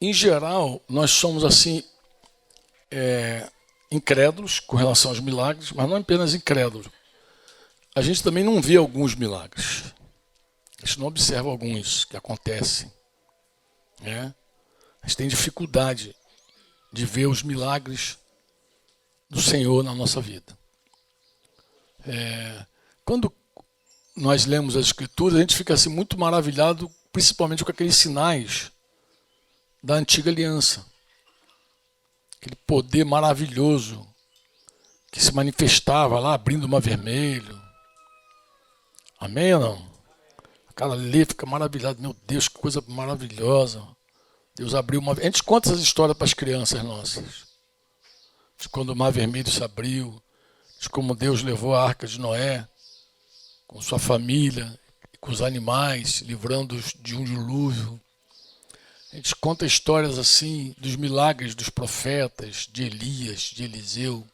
Em geral, nós somos assim, incrédulos com relação aos milagres, mas não apenas incrédulos. A gente também não vê alguns milagres. A gente não observa alguns que acontecem, né? A gente tem dificuldade de ver os milagres do Senhor na nossa vida. Quando nós lemos as Escrituras, a gente fica assim muito maravilhado, principalmente com aqueles sinais da antiga aliança. Aquele poder maravilhoso que se manifestava lá, abrindo o mar vermelho. Amém ou não? O cara lê, fica maravilhado. Meu Deus, que coisa maravilhosa. Deus abriu uma... A gente conta essas histórias para as crianças nossas. De quando o mar vermelho se abriu, de como Deus levou a arca de Noé com sua família, com os animais, livrando-os de um dilúvio. A gente conta histórias assim dos milagres dos profetas, de Elias, de Eliseu.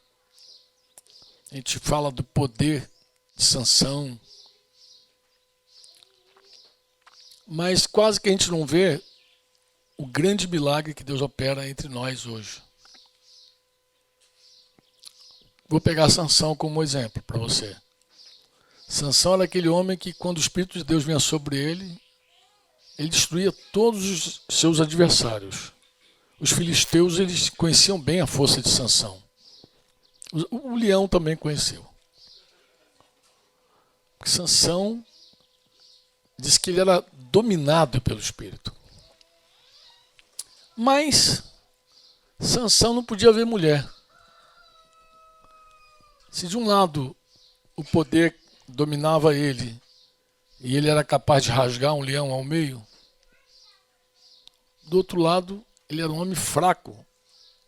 A gente fala do poder de Sansão. Mas quase que a gente não vê o grande milagre que Deus opera entre nós hoje. Vou pegar Sansão como exemplo para você. Sansão era aquele homem que, quando o Espírito de Deus vinha sobre ele, ele destruía todos os seus adversários. Os filisteus, eles conheciam bem a força de Sansão. O leão também conheceu. Porque Sansão diz que ele era dominado pelo Espírito. Mas Sansão não podia ver mulher. Se de um lado o poder dominava ele e ele era capaz de rasgar um leão ao meio, do outro lado ele era um homem fraco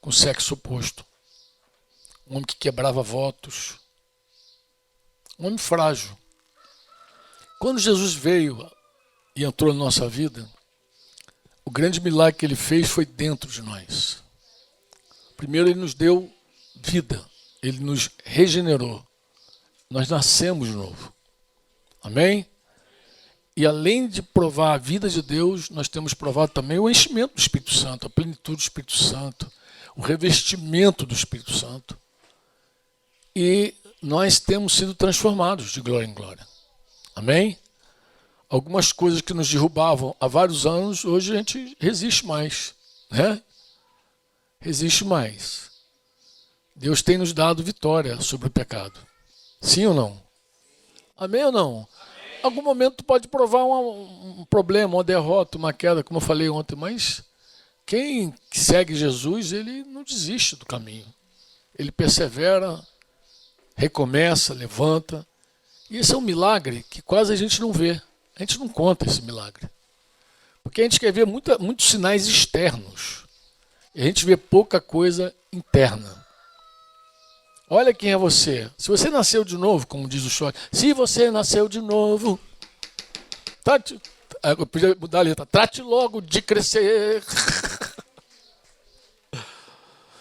com o sexo oposto. Um homem que quebrava votos. Um homem frágil. Quando Jesus veio e entrou na nossa vida, o grande milagre que ele fez foi dentro de nós. Primeiro ele nos deu vida. Ele nos regenerou. Nós nascemos de novo. Amém? E além de provar a vida de Deus, nós temos provado também o enchimento do Espírito Santo, a plenitude do Espírito Santo, o revestimento do Espírito Santo. E nós temos sido transformados de glória em glória. Amém? Algumas coisas que nos derrubavam há vários anos, hoje a gente resiste mais, né? Resiste mais. Deus tem nos dado vitória sobre o pecado. Sim ou não? Amém ou não? Amém. Algum momento pode provar um problema, uma derrota, uma queda, como eu falei ontem, mas quem segue Jesus, ele não desiste do caminho. Ele persevera, recomeça, levanta. E esse é um milagre que quase a gente não vê. A gente não conta esse milagre. Porque a gente quer ver muitos sinais externos. E a gente vê pouca coisa interna. Olha quem é você. Se você nasceu de novo, como diz o Short, se você nasceu de novo, eu podia mudar a letra, trate logo de crescer.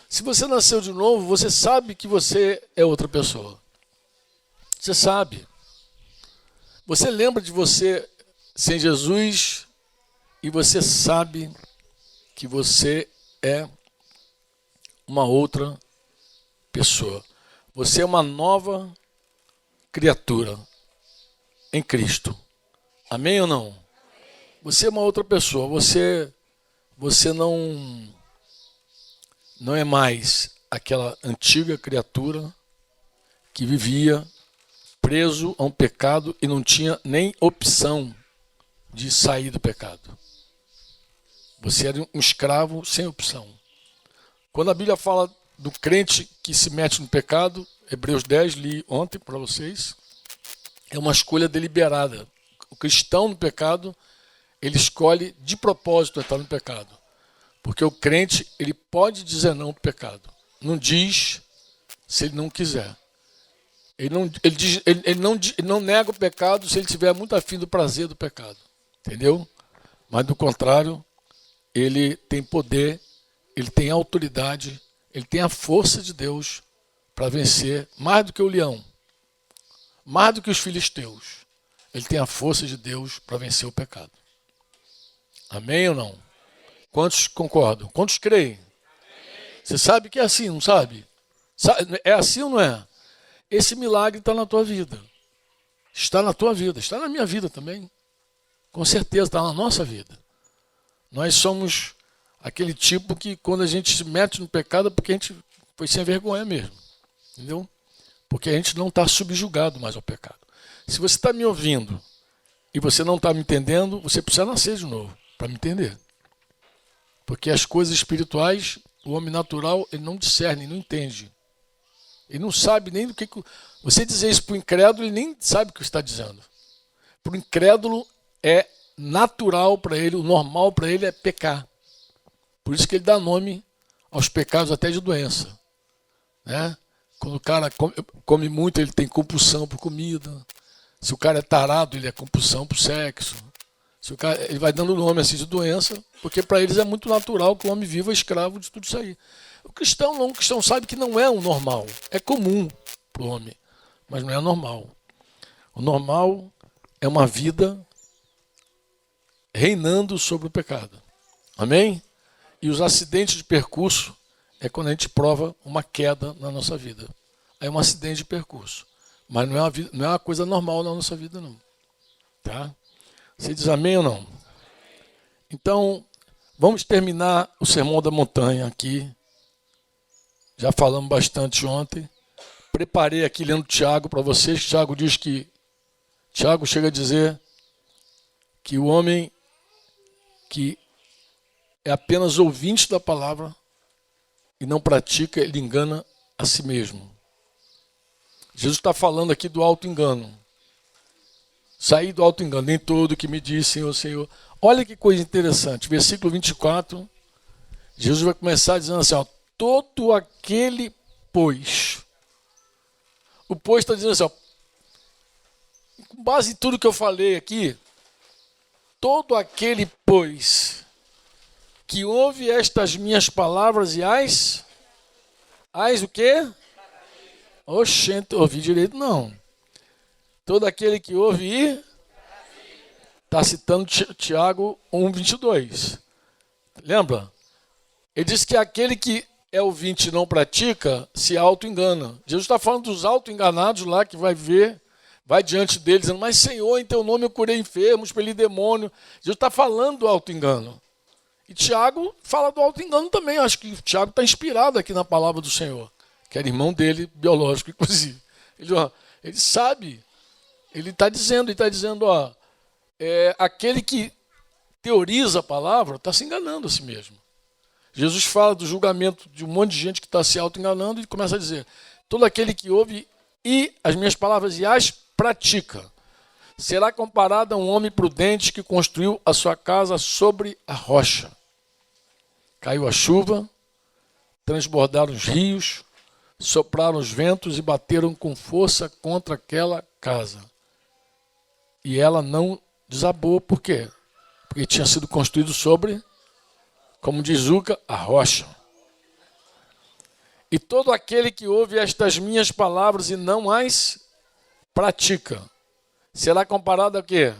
Se você nasceu de novo, você sabe que você é outra pessoa. Você sabe. Você lembra de você sem Jesus e você sabe que você é uma outra pessoa. Você é uma nova criatura em Cristo. Amém ou não? Amém. Você é uma outra pessoa. Você não é mais aquela antiga criatura que vivia preso a um pecado e não tinha nem opção de sair do pecado. Você era um escravo sem opção. Quando a Bíblia fala do crente que se mete no pecado, Hebreus 10, li ontem para vocês, é uma escolha deliberada. O cristão no pecado, ele escolhe de propósito entrar no pecado. Porque o crente, ele pode dizer não para o pecado. Não diz se ele não quiser. Ele não nega o pecado se ele tiver muito afim do prazer do pecado. Entendeu? Mas, do contrário, ele tem poder, ele tem autoridade, ele tem a força de Deus para vencer mais do que o leão, mais do que os filisteus. Ele tem a força de Deus para vencer o pecado. Amém ou não? Quantos concordam? Quantos creem? Você sabe que é assim, não sabe? É assim ou não é? Esse milagre está na tua vida. Está na tua vida, está na minha vida também. Com certeza está na nossa vida. Nós somos aquele tipo que quando a gente se mete no pecado é porque a gente foi sem vergonha mesmo. Entendeu? Porque a gente não está subjugado mais ao pecado. Se você está me ouvindo e você não está me entendendo, você precisa nascer de novo para me entender. Porque as coisas espirituais, o homem natural, ele não discerne, não entende. Ele não sabe nem do que... Você dizer isso para o incrédulo, ele nem sabe o que está dizendo. Para o incrédulo é natural para ele, o normal para ele é pecar. Por isso que ele dá nome aos pecados até de doença. Né? Quando o cara come muito, ele tem compulsão por comida. Se o cara é tarado, ele é compulsão por sexo. Se o cara, ele vai dando nome assim de doença, porque para eles é muito natural que o homem viva escravo de tudo isso aí. O cristão não, o cristão sabe que não é o normal. É comum para o homem, mas não é normal. O normal é uma vida reinando sobre o pecado. Amém? E os acidentes de percurso é quando a gente prova uma queda na nossa vida. É um acidente de percurso. Mas não é uma coisa normal na nossa vida, não. Tá? Você diz amém ou não? Então, vamos terminar o Sermão da Montanha aqui. Já falamos bastante ontem. Preparei aqui lendo Tiago para vocês. Tiago chega a dizer que o homem que é apenas ouvinte da palavra e não pratica, ele engana a si mesmo. Jesus está falando aqui do auto-engano. Sair do auto-engano. Nem todo que me diz, Senhor, Senhor. Olha que coisa interessante. Versículo 24. Jesus vai começar dizendo assim, ó, todo aquele, pois. O pois está dizendo assim, ó, com base em tudo que eu falei aqui, todo aquele, pois, que ouve estas minhas palavras e as o quê? Oxente, ouvi direito não. Todo aquele que ouve e está citando Tiago 1:22. Lembra? Ele diz que aquele que é ouvinte e não pratica se auto-engana. Jesus está falando dos auto-enganados lá que vai diante deles, dizendo, mas Senhor, em teu nome eu curei enfermos, expeli demônio. Jesus está falando do auto-engano. E Tiago fala do auto-engano também. Eu acho que Tiago está inspirado aqui na palavra do Senhor, que era irmão dele, biológico, inclusive. Ele sabe, ele está dizendo, ó, aquele que teoriza a palavra está se enganando a si mesmo. Jesus fala do julgamento de um monte de gente que está se auto-enganando e começa a dizer, todo aquele que ouve e as minhas palavras e as pratica, será comparado a um homem prudente que construiu a sua casa sobre a rocha. Caiu a chuva, transbordaram os rios, sopraram os ventos e bateram com força contra aquela casa. E ela não desabou, por quê? Porque tinha sido construído sobre, como diz Zuca, a rocha. E todo aquele que ouve estas minhas palavras e não as pratica, será comparado a quê?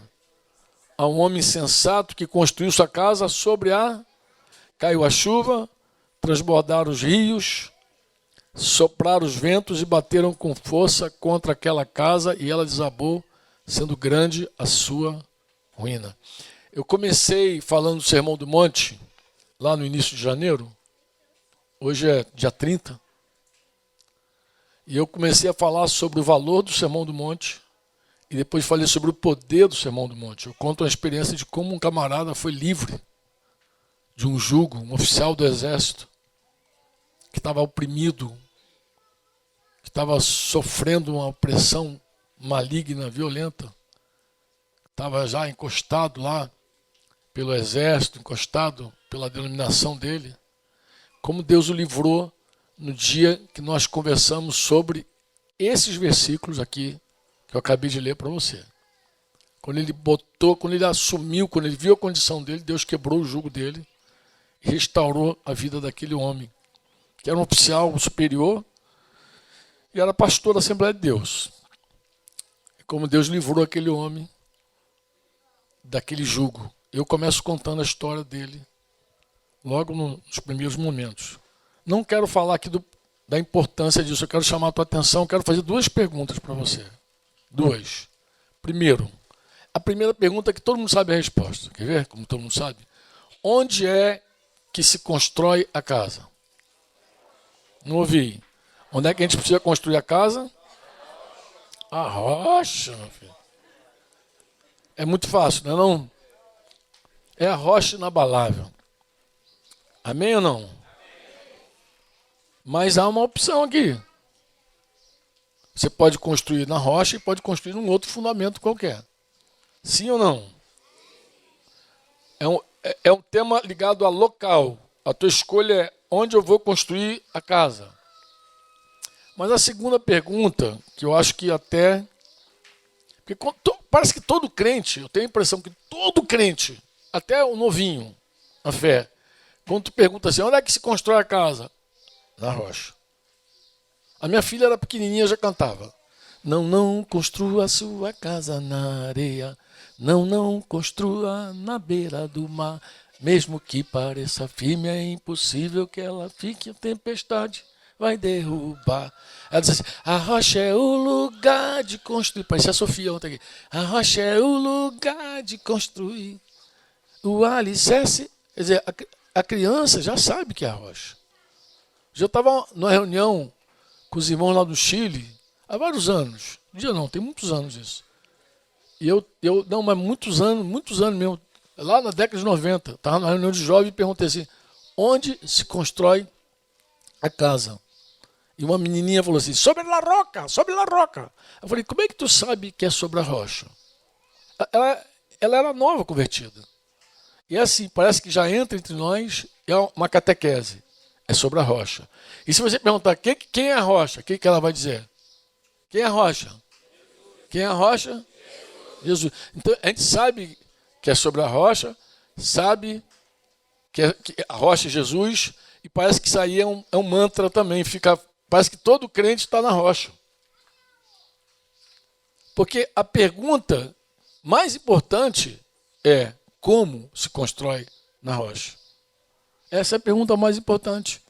A um homem sensato que construiu sua casa sobre caiu a chuva, transbordaram os rios, sopraram os ventos e bateram com força contra aquela casa e ela desabou, sendo grande a sua ruína. Eu comecei falando do Sermão do Monte, lá no início de janeiro, hoje é dia 30, e eu comecei a falar sobre o valor do Sermão do Monte, e depois falei sobre o poder do Sermão do Monte. Eu conto a experiência de como um camarada foi livre de um jugo, um oficial do exército, que estava oprimido, que estava sofrendo uma opressão maligna, violenta, estava já encostado lá pelo exército, encostado pela denominação dele. Como Deus o livrou no dia que nós conversamos sobre esses versículos aqui, que eu acabei de ler para você. Quando ele assumiu, quando ele viu a condição dele, Deus quebrou o jugo dele e restaurou a vida daquele homem, que era um oficial superior e era pastor da Assembleia de Deus. E como Deus livrou aquele homem daquele jugo. Eu começo contando a história dele logo nos primeiros momentos. Não quero falar aqui da importância disso, eu quero chamar a tua atenção, quero fazer duas perguntas para você. Duas. Primeiro, a primeira pergunta é que todo mundo sabe a resposta. Quer ver como todo mundo sabe? Onde é que se constrói a casa? Não ouvi. Onde é que a gente precisa construir a casa? A rocha, meu filho. É muito fácil, não é não? É a rocha inabalável. Amém ou não? Mas há uma opção aqui. Você pode construir na rocha e pode construir num outro fundamento qualquer. Sim ou não? É um tema ligado a local. A tua escolha é onde eu vou construir a casa. Mas a segunda pergunta, que eu acho que até... Porque parece que todo crente, eu tenho a impressão que todo crente, até o novinho, na fé, quando tu pergunta assim, onde é que se constrói a casa? Na rocha. A minha filha era pequenininha, já cantava. Não construa a sua casa na areia. Não construa na beira do mar. Mesmo que pareça firme, é impossível que ela fique. A tempestade vai derrubar. Ela diz assim, a rocha é o lugar de construir. Parecia a Sofia ontem aqui. A rocha é o lugar de construir. O alicerce, quer dizer, a criança já sabe que é a rocha. Já estava numa reunião com os irmãos lá do Chile, há vários anos. Dia não, tem muitos anos isso. E não, mas muitos anos mesmo. Lá na década de 90, estava na reunião de jovens e perguntei assim, onde se constrói a casa? E uma menininha falou assim, sobre a roca, sobre a roca. Eu falei, como é que tu sabe que é sobre a rocha? Ela era nova convertida. E assim, parece que já entra entre nós, é uma catequese. É sobre a rocha. E se você perguntar quem é a rocha, o que ela vai dizer? Quem é a rocha? Quem é a rocha? Jesus. Então a gente sabe que é sobre a rocha, sabe que a rocha é Jesus, e parece que isso aí é um mantra também. Parece que todo crente está na rocha. Porque a pergunta mais importante é como se constrói na rocha. Essa é a pergunta mais importante.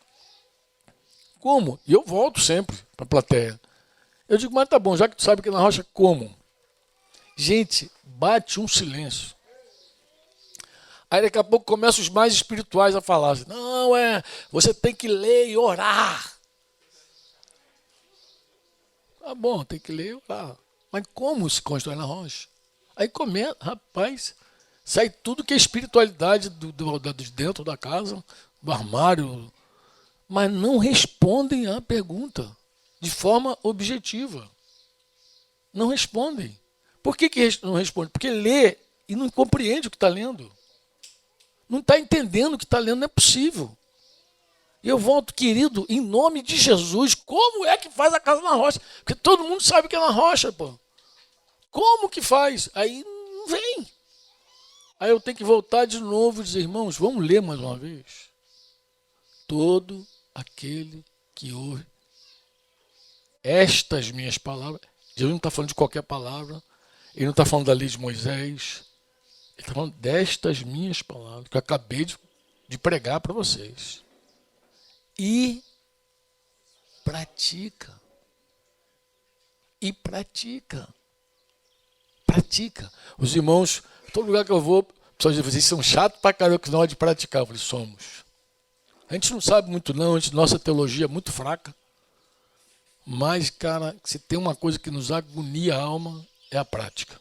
Como? E eu volto sempre para a plateia. Eu digo, mas tá bom, já que tu sabe que na rocha, como? Gente, bate um silêncio. Aí daqui a pouco começam os mais espirituais a falar assim, não, você tem que ler e orar. Tá bom, tem que ler e orar. Mas como se constrói na rocha? Aí começa, rapaz, sai tudo que é espiritualidade de dentro da casa, do armário, mas não respondem à pergunta de forma objetiva. Não respondem. Por que não respondem? Porque lê e não compreende o que está lendo. Não está entendendo o que está lendo, não é possível. E eu volto, querido, em nome de Jesus, como é que faz a casa na rocha? Porque todo mundo sabe que é na rocha, pô. Como que faz? Aí não vem. Aí eu tenho que voltar de novo e dizer, irmãos, vamos ler mais uma vez. Todo aquele que ouve estas minhas palavras, Jesus não está falando de qualquer palavra, ele não está falando da lei de Moisés, ele está falando destas minhas palavras, que eu acabei de pregar para vocês. E pratica. E pratica. Pratica. Os irmãos, todo lugar que eu vou, pessoas dizem, vocês são chatos pra caramba que não é de praticar. Eu falei, somos. A gente não sabe muito não, nossa teologia é muito fraca. Mas, cara, se tem uma coisa que nos agonia a alma, é a prática.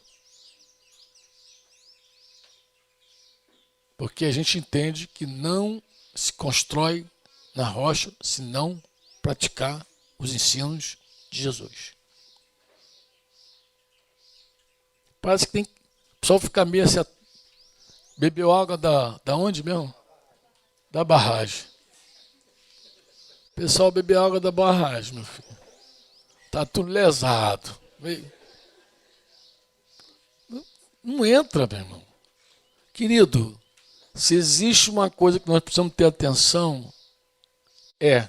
Porque a gente entende que não se constrói na rocha se não praticar os ensinos de Jesus. Parece que o pessoal fica meio assim, bebeu água da onde mesmo? Da barragem. O pessoal bebeu água da barragem, meu filho. Tá tudo lesado. Não entra, meu irmão. Querido, se existe uma coisa que nós precisamos ter atenção, é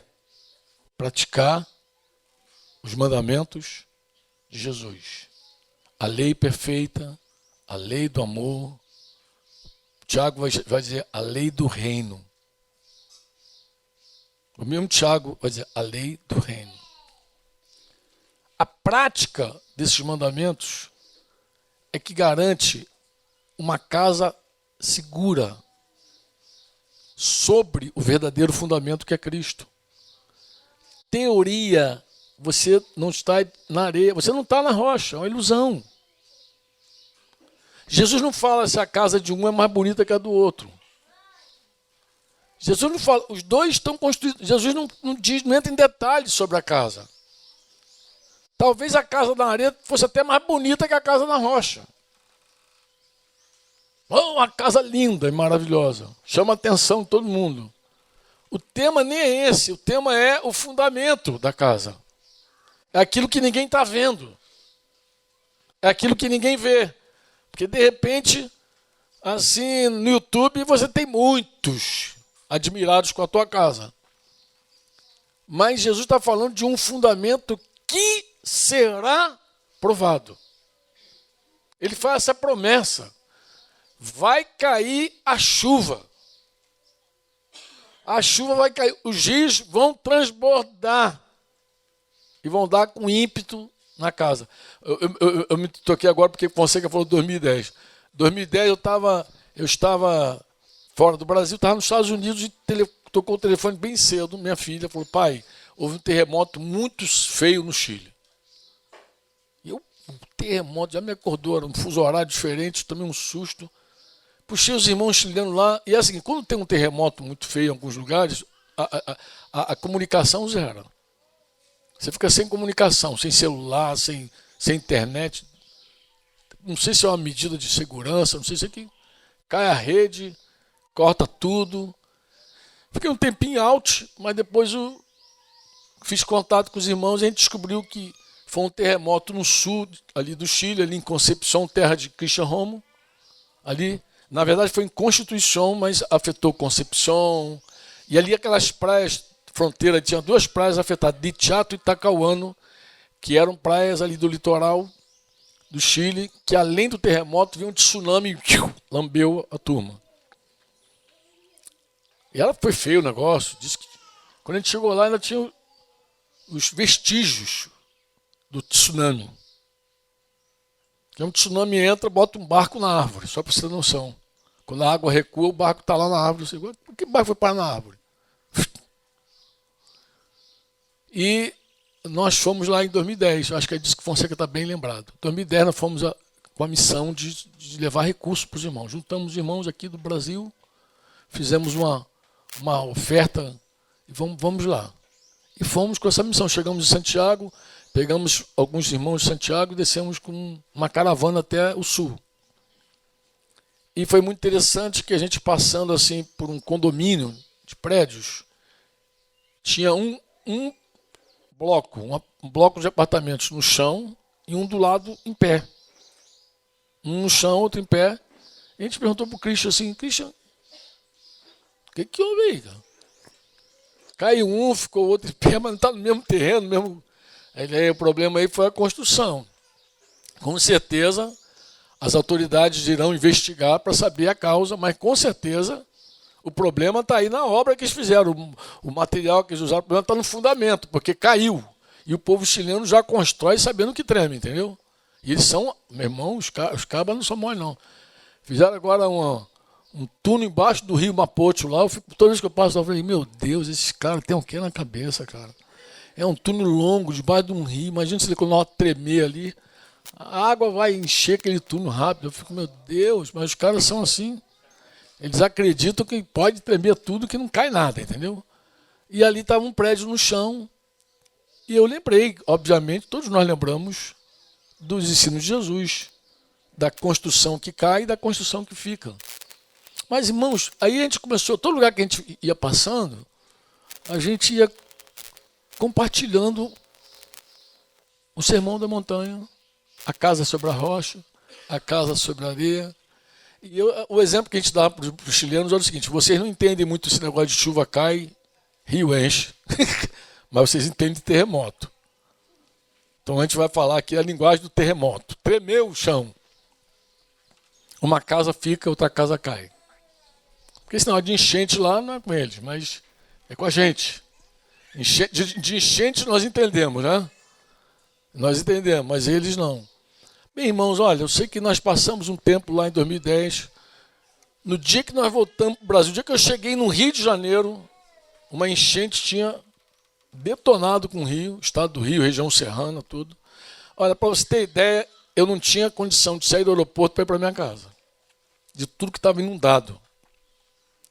praticar os mandamentos de Jesus. A lei perfeita, a lei do amor. Tiago vai dizer a lei do reino. O mesmo Tiago vai dizer a lei do reino. A prática desses mandamentos é que garante uma casa segura sobre o verdadeiro fundamento que é Cristo. Teoria, você não está na areia, você não está na rocha, é uma ilusão. Jesus não fala se a casa de um é mais bonita que a do outro. Jesus não fala, os dois estão construídos. Jesus não entra em detalhes sobre a casa. Talvez a casa na areia fosse até mais bonita que a casa na rocha. Oh, uma casa linda e maravilhosa. Chama a atenção de todo mundo. O tema nem é esse, o tema é o fundamento da casa. É aquilo que ninguém está vendo. É aquilo que ninguém vê. Porque de repente, assim, no YouTube você tem muitos admirados com a tua casa. Mas Jesus está falando de um fundamento que será provado. Ele faz essa promessa. Vai cair a chuva. A chuva vai cair. Os rios vão transbordar. E vão dar com ímpeto na casa. Eu me toquei agora porque Fonseca falou 2010. 2010 eu estava fora do Brasil, estava nos Estados Unidos e tocou o telefone bem cedo. Minha filha falou, pai, houve um terremoto muito feio no Chile. E um terremoto, já me acordou, era um fuso horário diferente, tomei um susto. Puxei os irmãos chilenos lá, e é assim, quando tem um terremoto muito feio em alguns lugares, a comunicação zera. Você fica sem comunicação, sem celular, sem internet. Não sei se é uma medida de segurança, não sei se é que cai a rede, corta tudo. Fiquei um tempinho out, mas depois eu fiz contato com os irmãos e a gente descobriu que foi um terremoto no sul ali do Chile, ali em Concepción, terra de Cristian Romo. Ali, na verdade foi em Constituição, mas afetou Concepción. E ali aquelas praias, fronteira, tinha duas praias afetadas, Dichato e Talcahuano, que eram praias ali do litoral do Chile, que além do terremoto, veio um tsunami e lambeu a turma. E ela foi feio o negócio. Disse que quando a gente chegou lá, ainda tinha os vestígios do tsunami. Que um tsunami entra, bota um barco na árvore, só para você ter noção. Quando a água recua, o barco está lá na árvore. Você, por que o barco foi parar na árvore? E nós fomos lá em 2010, acho que é disso que Fonseca está bem lembrado. Em 2010 nós fomos com a missão de levar recursos para os irmãos. Juntamos os irmãos aqui do Brasil, fizemos uma oferta e vamos lá. E fomos com essa missão. Chegamos em Santiago, pegamos alguns irmãos de Santiago e descemos com uma caravana até o sul. E foi muito interessante que a gente passando assim por um condomínio de prédios, tinha um bloco de apartamentos no chão e um do lado em pé. Um no chão, outro em pé. E a gente perguntou para o Christian assim, Christian, o que houve aí, cara? Caiu um, ficou o outro em pé, mas não está no mesmo terreno, mesmo. Aí, o problema aí foi a construção. Com certeza, as autoridades irão investigar para saber a causa, mas com certeza o problema está aí na obra que eles fizeram. O material que eles usaram, o problema está no fundamento, porque caiu. E o povo chileno já constrói sabendo que treme, entendeu? E eles são, meu irmão, os cabas não são mole, não. Fizeram agora um túnel embaixo do rio Mapocho lá. Toda vez que eu passo, eu falei, meu Deus, esses caras têm o que na cabeça, cara? É um túnel longo, debaixo de um rio. Imagina se quando ela tremer ali, a água vai encher aquele túnel rápido. Eu fico, meu Deus, mas os caras são assim. Eles acreditam que pode tremer tudo, que não cai nada, entendeu? E ali estava um prédio no chão. E eu lembrei, obviamente, todos nós lembramos dos ensinos de Jesus, da construção que cai e da construção que fica. Mas, irmãos, aí a gente começou, todo lugar que a gente ia passando, a gente ia compartilhando o sermão da montanha, a casa sobre a rocha, a casa sobre a areia. E o exemplo que a gente dá para os chilenos é o seguinte, vocês não entendem muito esse negócio de chuva cai, rio enche, mas vocês entendem de terremoto. Então a gente vai falar aqui a linguagem do terremoto. Tremeu o chão. Uma casa fica, outra casa cai. Porque esse negócio de enchente lá não é com eles, mas é com a gente. De enchente nós entendemos, né? Nós entendemos, mas eles não. Bem, irmãos, olha, eu sei que nós passamos um tempo lá em 2010. No dia que nós voltamos para o Brasil, no dia que eu cheguei no Rio de Janeiro, uma enchente tinha detonado com o Rio, estado do Rio, região serrana, tudo. Olha, para você ter ideia, eu não tinha condição de sair do aeroporto para ir para minha casa, de tudo que estava inundado.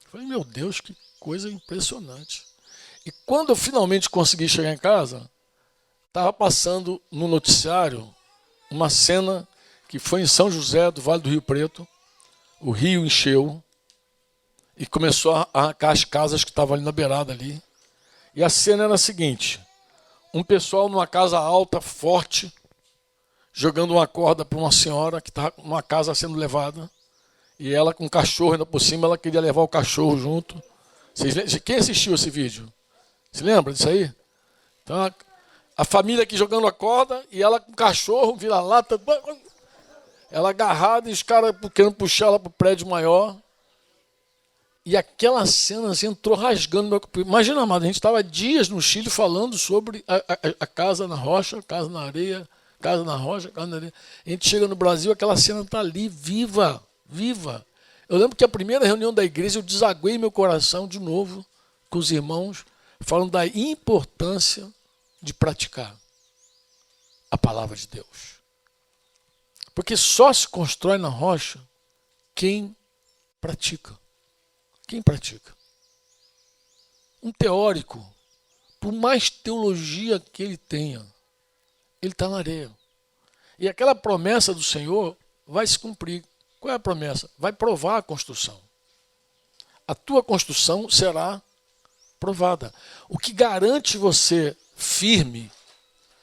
Eu falei, meu Deus, que coisa impressionante. E quando eu finalmente consegui chegar em casa, estava passando no noticiário uma cena que foi em São José do Vale do Rio Preto. O rio encheu e começou a arrancar as casas que estavam ali na beirada ali. E a cena era a seguinte: um pessoal numa casa alta, forte, jogando uma corda para uma senhora que estava numa casa sendo levada. E ela com um cachorro ainda por cima, ela queria levar o cachorro junto. Quem assistiu esse vídeo? Se lembra disso aí? Então, a família aqui jogando a corda e ela com o cachorro, vira-lata, ela agarrada e os caras querendo puxar ela para o prédio maior. E aquela cena assim, entrou rasgando meu... Imagina, amado, a gente estava dias no Chile falando sobre a casa na rocha, casa na areia, casa na rocha, casa na areia. A gente chega no Brasil, aquela cena está ali, viva, viva. Eu lembro que a primeira reunião da igreja eu desaguei meu coração de novo com os irmãos, falando da importância de praticar a palavra de Deus. Porque só se constrói na rocha quem pratica. Quem pratica? Um teórico, por mais teologia que ele tenha, ele está na areia. E aquela promessa do Senhor vai se cumprir. Qual é a promessa? Vai provar a construção. A tua construção será provada. O que garante você firme,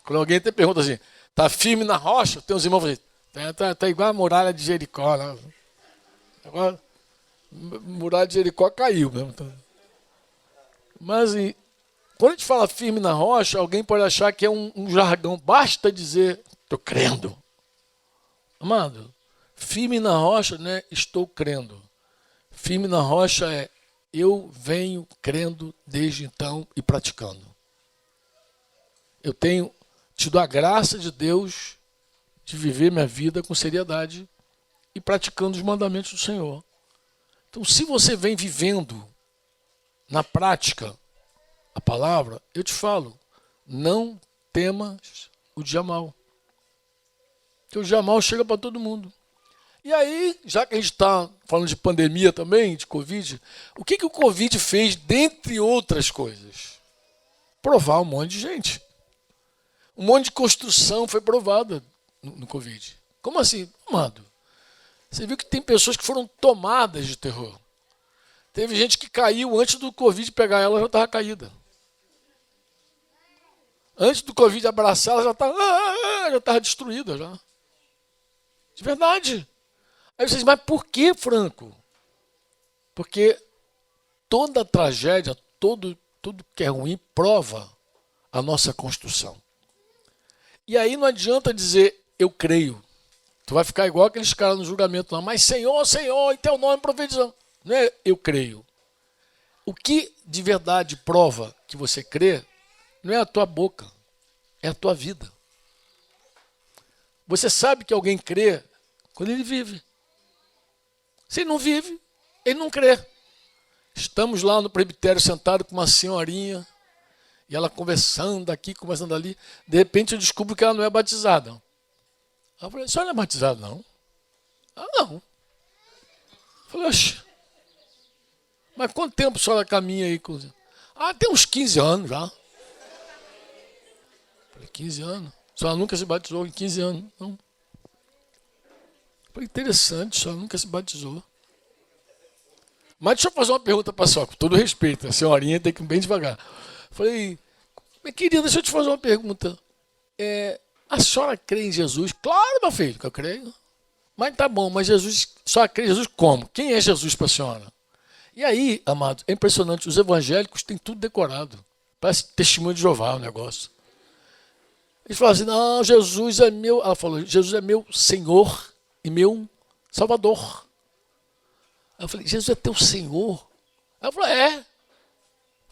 quando alguém te pergunta assim, está firme na rocha? Tem uns irmãos que dizem, está igual a muralha de Jericó. Né? Agora, a muralha de Jericó caiu mesmo. Mas quando a gente fala firme na rocha, alguém pode achar que é um jargão. Basta dizer, estou crendo. Amado, firme na rocha não é estou crendo. Firme na rocha é eu venho crendo desde então e praticando. Eu tenho tido a graça de Deus de viver minha vida com seriedade e praticando os mandamentos do Senhor. Então, se você vem vivendo na prática a palavra, eu te falo, não temas o dia mau. Porque o dia mau chega para todo mundo. E aí, já que a gente está falando de pandemia também, de Covid, o que o Covid fez, dentre outras coisas? Provar um monte de gente. Um monte de construção foi provada no Covid. Como assim? Amado, você viu que tem pessoas que foram tomadas de terror. Teve gente que caiu antes do Covid pegar ela, já estava caída. Antes do Covid abraçar, ela já estava destruída. Já. De verdade. Aí vocês, mas por que, Franco? Porque toda tragédia, tudo que é ruim, prova a nossa construção. E aí não adianta dizer, eu creio. Tu vai ficar igual aqueles caras no julgamento lá, mas Senhor, Senhor, em teu nome profetizando. Não é eu creio. O que de verdade prova que você crê, não é a tua boca, é a tua vida. Você sabe que alguém crê quando ele vive. Se ele não vive, ele não crê. Estamos lá no presbitério sentado com uma senhorinha, e ela conversando aqui, conversando ali. De repente eu descubro que ela não é batizada. Eu falei, a senhora não é batizada, não? Ah, não. Eu falei, oxe, mas quanto tempo a senhora caminha aí? Ah, tem uns 15 anos já. Eu falei, 15 anos? A senhora nunca se batizou em 15 anos? Não. Foi interessante, a senhora nunca se batizou. Mas deixa eu fazer uma pergunta para a senhora, com todo respeito. A senhorinha tem que ir bem devagar. Falei, minha querida, deixa eu te fazer uma pergunta. A senhora crê em Jesus? Claro, meu filho, que eu creio. Mas tá bom, mas Jesus, a senhora crê em Jesus como? Quem é Jesus para a senhora? E aí, amado, é impressionante, os evangélicos têm tudo decorado. Parece testemunho de Jeová o negócio. Eles falam assim, não, Jesus é meu... Ela falou, Jesus é meu Senhor e meu Salvador. Aí eu falei, Jesus é teu Senhor? Ela falou, é. Eu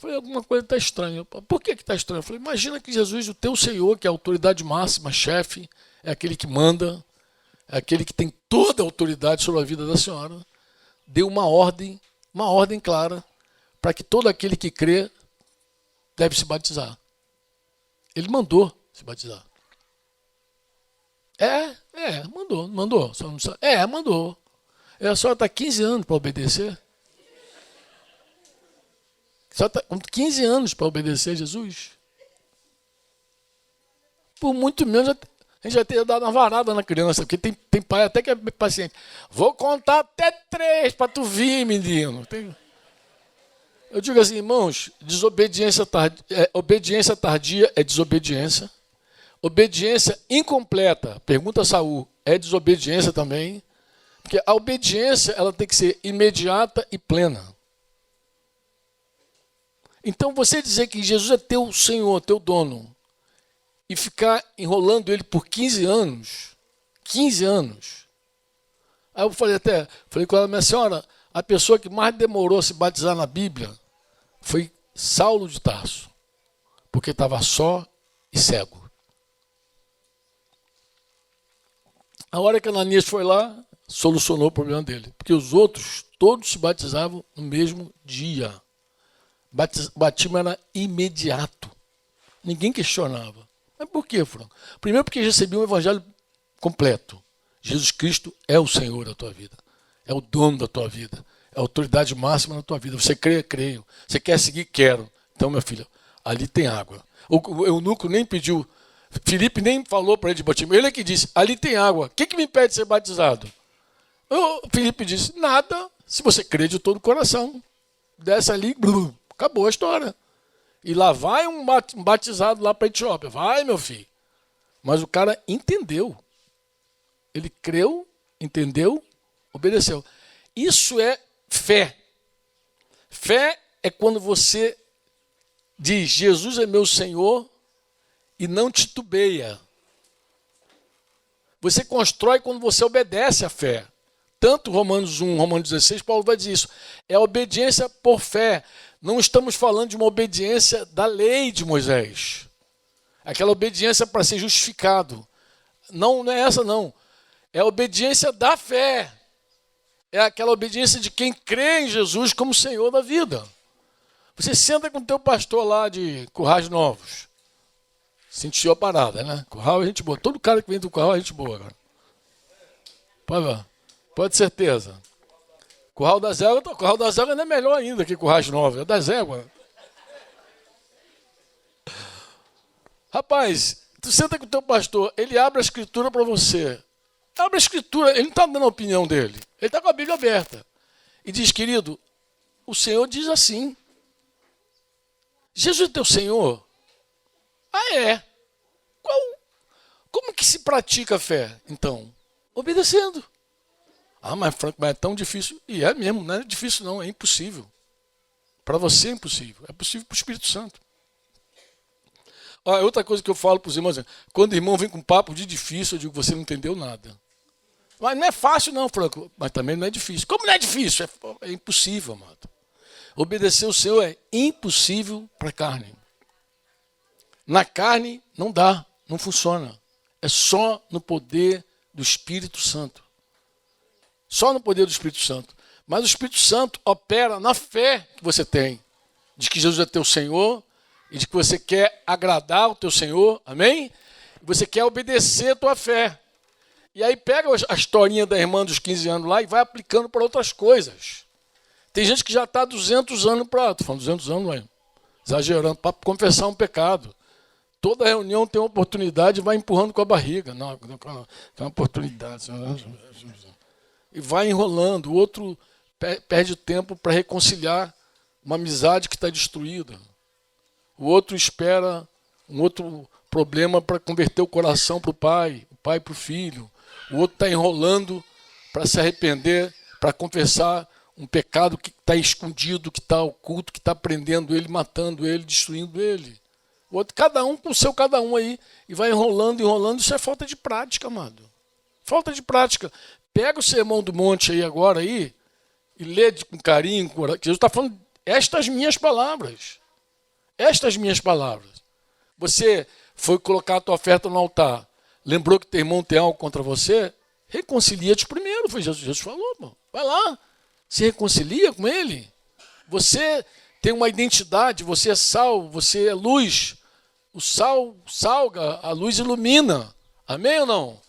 Falei, alguma coisa está estranha. Por que está estranho? Eu falei, imagina que Jesus, o teu Senhor, que é a autoridade máxima, chefe, é aquele que manda, é aquele que tem toda a autoridade sobre a vida da senhora, deu uma ordem clara, para que todo aquele que crê deve se batizar. Ele mandou se batizar. Mandou. Só não sabe. Mandou. A senhora está 15 anos para obedecer. A senhora está com 15 anos para obedecer a Jesus. Por muito menos, a gente já teria dado uma varada na criança, porque tem pai até que é paciente. Vou contar até 3 para tu vir, menino. Eu digo assim, irmãos, obediência tardia é desobediência. Obediência incompleta, pergunta a Saul, é desobediência também. Porque a obediência ela tem que ser imediata e plena. Então você dizer que Jesus é teu Senhor, teu dono, e ficar enrolando ele por 15 anos, Aí eu falei com ela, minha senhora, a pessoa que mais demorou a se batizar na Bíblia foi Saulo de Tarso, porque estava só e cego. A hora que Ananias foi lá, solucionou o problema dele, porque os outros todos se batizavam no mesmo dia. Batismo era imediato, ninguém questionava. Mas por quê, Franco? Primeiro porque recebi um evangelho completo. Jesus Cristo é o Senhor da tua vida, é o dono da tua vida, é a autoridade máxima da tua vida. Você crê? Creio. Você quer seguir? Quero. Então, meu filho, ali tem água. O eunuco nem pediu, Filipe nem falou para ele de batismo, ele é que disse, ali tem água, o que me impede de ser batizado? Filipe disse, nada, se você crê de todo o coração. Desce ali, acabou a história. E lá vai um batizado lá para a Etiópia. Vai, meu filho. Mas o cara entendeu. Ele creu, entendeu, obedeceu. Isso é fé. Fé é quando você diz, Jesus é meu Senhor e não titubeia. Você constrói quando você obedece à fé. Tanto Romanos 1, Romanos 16, Paulo vai dizer isso. É obediência por fé. Não estamos falando de uma obediência da lei de Moisés. Aquela obediência para ser justificado. Não é essa, não. É a obediência da fé. É aquela obediência de quem crê em Jesus como Senhor da vida. Você senta com o teu pastor lá de Currais Novos. Sentiu a parada, né? Curral é gente boa. Todo cara que vem do Curral é gente boa, cara. Pode ter certeza. Curral das Éguas não é melhor ainda que Currais Novos. É das Éguas. Rapaz, tu senta com o teu pastor, ele abre a escritura para você. Abre a escritura, ele não está dando a opinião dele. Ele está com a Bíblia aberta. E diz, querido, o Senhor diz assim. Jesus é teu Senhor? Ah, é. Como que se pratica a fé, então? Obedecendo. Ah, mas Franco, mas é tão difícil. E é mesmo, não é difícil não, é impossível. Para você é impossível. É possível para o Espírito Santo. Outra coisa que eu falo para os irmãos, quando o irmão vem com papo de difícil, eu digo, você não entendeu nada. Mas não é fácil não, Franco, mas também não é difícil. Como não é difícil? É impossível, amado. Obedecer o Senhor é impossível para a carne. Na carne não dá, não funciona. É só no poder do Espírito Santo. Só no poder do Espírito Santo. Mas o Espírito Santo opera na fé que você tem, de que Jesus é teu Senhor, e de que você quer agradar o teu Senhor, amém? E você quer obedecer a tua fé. E aí pega a historinha da irmã dos 15 anos lá e vai aplicando para outras coisas. Tem gente que já está 200 anos para... Estou falando 200 anos, não é? Exagerando, para confessar um pecado. Toda reunião tem uma oportunidade e vai empurrando com a barriga. Não, tem uma oportunidade. E vai enrolando. O outro perde tempo para reconciliar uma amizade que está destruída. O outro espera um outro problema para converter o coração para o pai para o filho. O outro está enrolando para se arrepender, para confessar um pecado que está escondido, que está oculto, que está prendendo ele, matando ele, destruindo ele. O outro, cada um com o seu cada um aí, e vai enrolando. Isso é falta de prática, amado. Falta de prática. Pega o Sermão do Monte aí agora aí, e lê com carinho, com coração. Jesus está falando estas minhas palavras. Estas minhas palavras. Você foi colocar a tua oferta no altar, lembrou que teu irmão tem algo contra você? Reconcilia-te primeiro, foi Jesus falou, irmão. Vai lá, se reconcilia com ele. Você tem uma identidade, você é sal, você é luz. O sal salga, a luz ilumina. Amém ou não?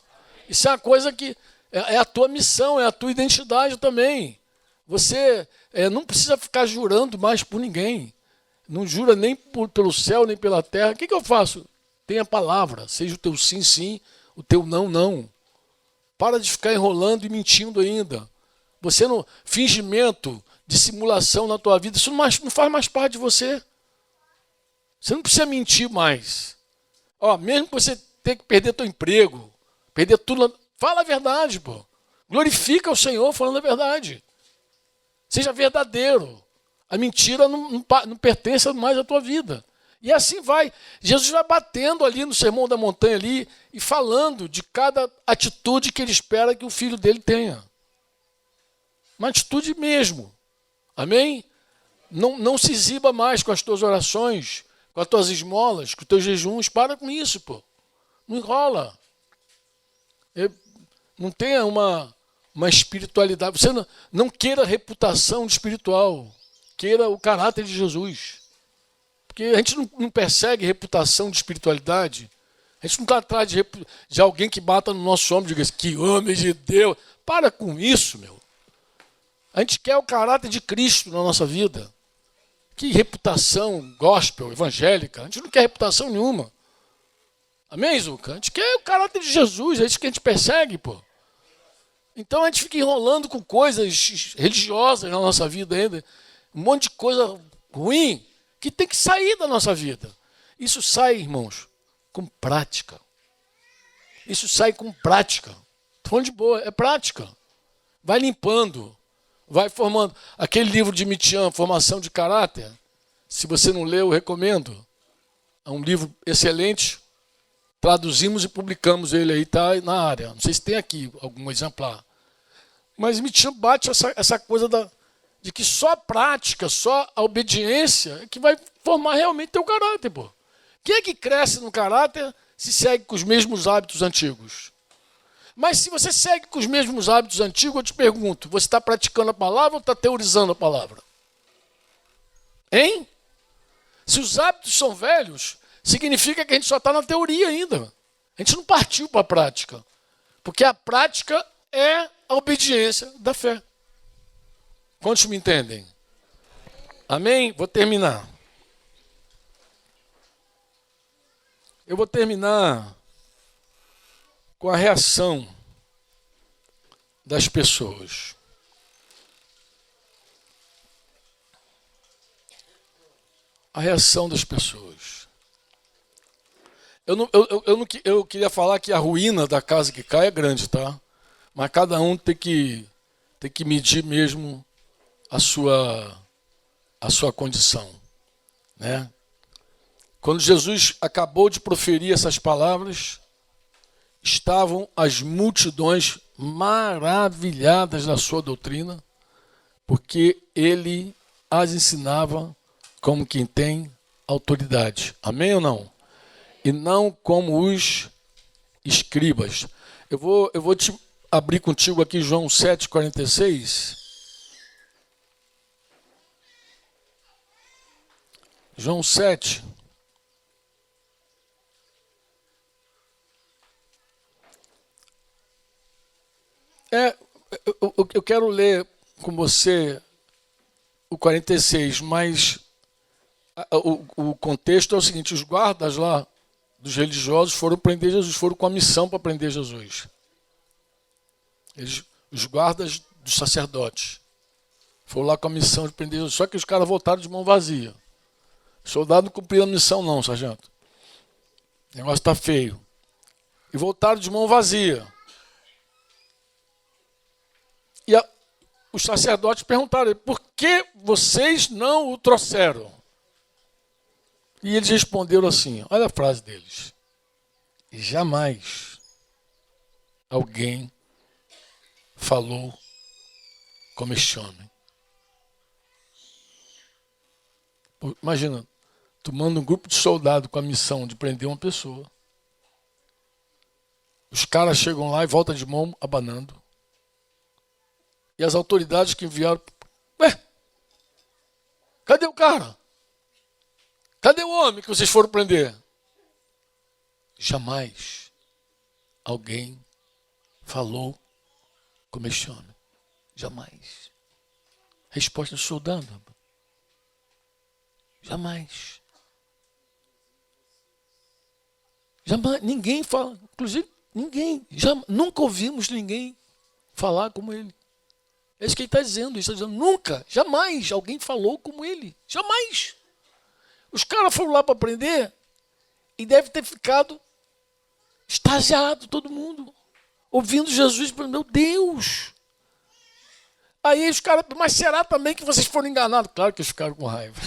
Isso é uma coisa que é a tua missão, é a tua identidade também. Você não precisa ficar jurando mais por ninguém. Não jura nem pelo céu, nem pela terra. O que eu faço? Tenha a palavra, seja o teu sim, sim, o teu não, não. Para de ficar enrolando e mentindo ainda. Você não, fingimento, dissimulação na tua vida, isso não faz mais parte de você. Você não precisa mentir mais. Mesmo que você tenha que perder teu emprego, perder tudo, fala a verdade, pô. Glorifica o Senhor falando a verdade. Seja verdadeiro. A mentira não pertence mais à tua vida. E assim vai. Jesus vai batendo ali no Sermão da Montanha ali e falando de cada atitude que ele espera que o filho dele tenha. Uma atitude mesmo. Amém? Não se exiba mais com as tuas orações, com as tuas esmolas, com os teus jejuns. Para com isso, pô. Não enrola. Não tenha uma espiritualidade. Você não queira reputação de espiritual. Queira o caráter de Jesus. Porque a gente não persegue reputação de espiritualidade. A gente não está atrás de alguém que bata no nosso ombro e diga assim, que homem de Deus. Para com isso, meu. A gente quer o caráter de Cristo na nossa vida. Que reputação gospel, evangélica. A gente não quer reputação nenhuma. Amém, Zuca? A gente quer o caráter de Jesus, é isso que a gente persegue, pô. Então a gente fica enrolando com coisas religiosas na nossa vida ainda. Um monte de coisa ruim que tem que sair da nossa vida. Isso sai, irmãos, com prática. Isso sai com prática. Estou falando de boa, é prática. Vai limpando, vai formando. Aquele livro de Mitian, Formação de Caráter, se você não leu, eu recomendo. É um livro excelente. Traduzimos e publicamos ele aí, está na área. Não sei se tem aqui algum exemplar. Mas Mitian bate essa coisa de que só a prática, só a obediência é que vai formar realmente teu caráter, pô. Quem é que cresce no caráter se segue com os mesmos hábitos antigos? Mas se você segue com os mesmos hábitos antigos, eu te pergunto, você está praticando a palavra ou está teorizando a palavra? Hein? Se os hábitos são velhos, significa que a gente só está na teoria ainda. A gente não partiu para a prática. Porque a prática é a obediência da fé. Quantos me entendem? Amém? Vou terminar. Eu vou terminar com a reação das pessoas. A reação das pessoas. Eu queria falar que a ruína da casa que cai é grande, tá? Mas cada um tem que medir mesmo a sua condição, né? Quando Jesus acabou de proferir essas palavras, estavam as multidões maravilhadas da sua doutrina, porque ele as ensinava como quem tem autoridade. Amém ou não? E não como os escribas. Eu vou te abrir contigo aqui João 7,46. João 7. Eu quero ler com você o 46, mas o contexto é o seguinte: os guardas lá dos religiosos foram prender Jesus, foram com a missão para prender Jesus. Os guardas dos sacerdotes foram lá com a missão de prender Jesus, só que os caras voltaram de mão vazia. O soldado não cumpriu a missão não, sargento. O negócio está feio. E voltaram de mão vazia. E os sacerdotes perguntaram, por que vocês não o trouxeram? E eles responderam assim, olha a frase deles: jamais alguém falou como este homem. Imagina, Tu manda um grupo de soldados com a missão de prender uma pessoa. Os caras chegam lá e voltam de mão abanando. E as autoridades que enviaram... Ué, cadê o cara? Cadê o homem que vocês foram prender? Jamais alguém falou como este homem. Jamais. Resposta do soldado. Jamais. Jamais. Ninguém fala. Inclusive, ninguém. Nunca ouvimos ninguém falar como ele. É isso que ele está dizendo. Ele está dizendo, nunca, jamais alguém falou como ele. Jamais. Os caras foram lá para prender e deve ter ficado extasiado todo mundo. Ouvindo Jesus, meu Deus. Aí os caras, mas será também que vocês foram enganados? Claro que eles ficaram com raiva.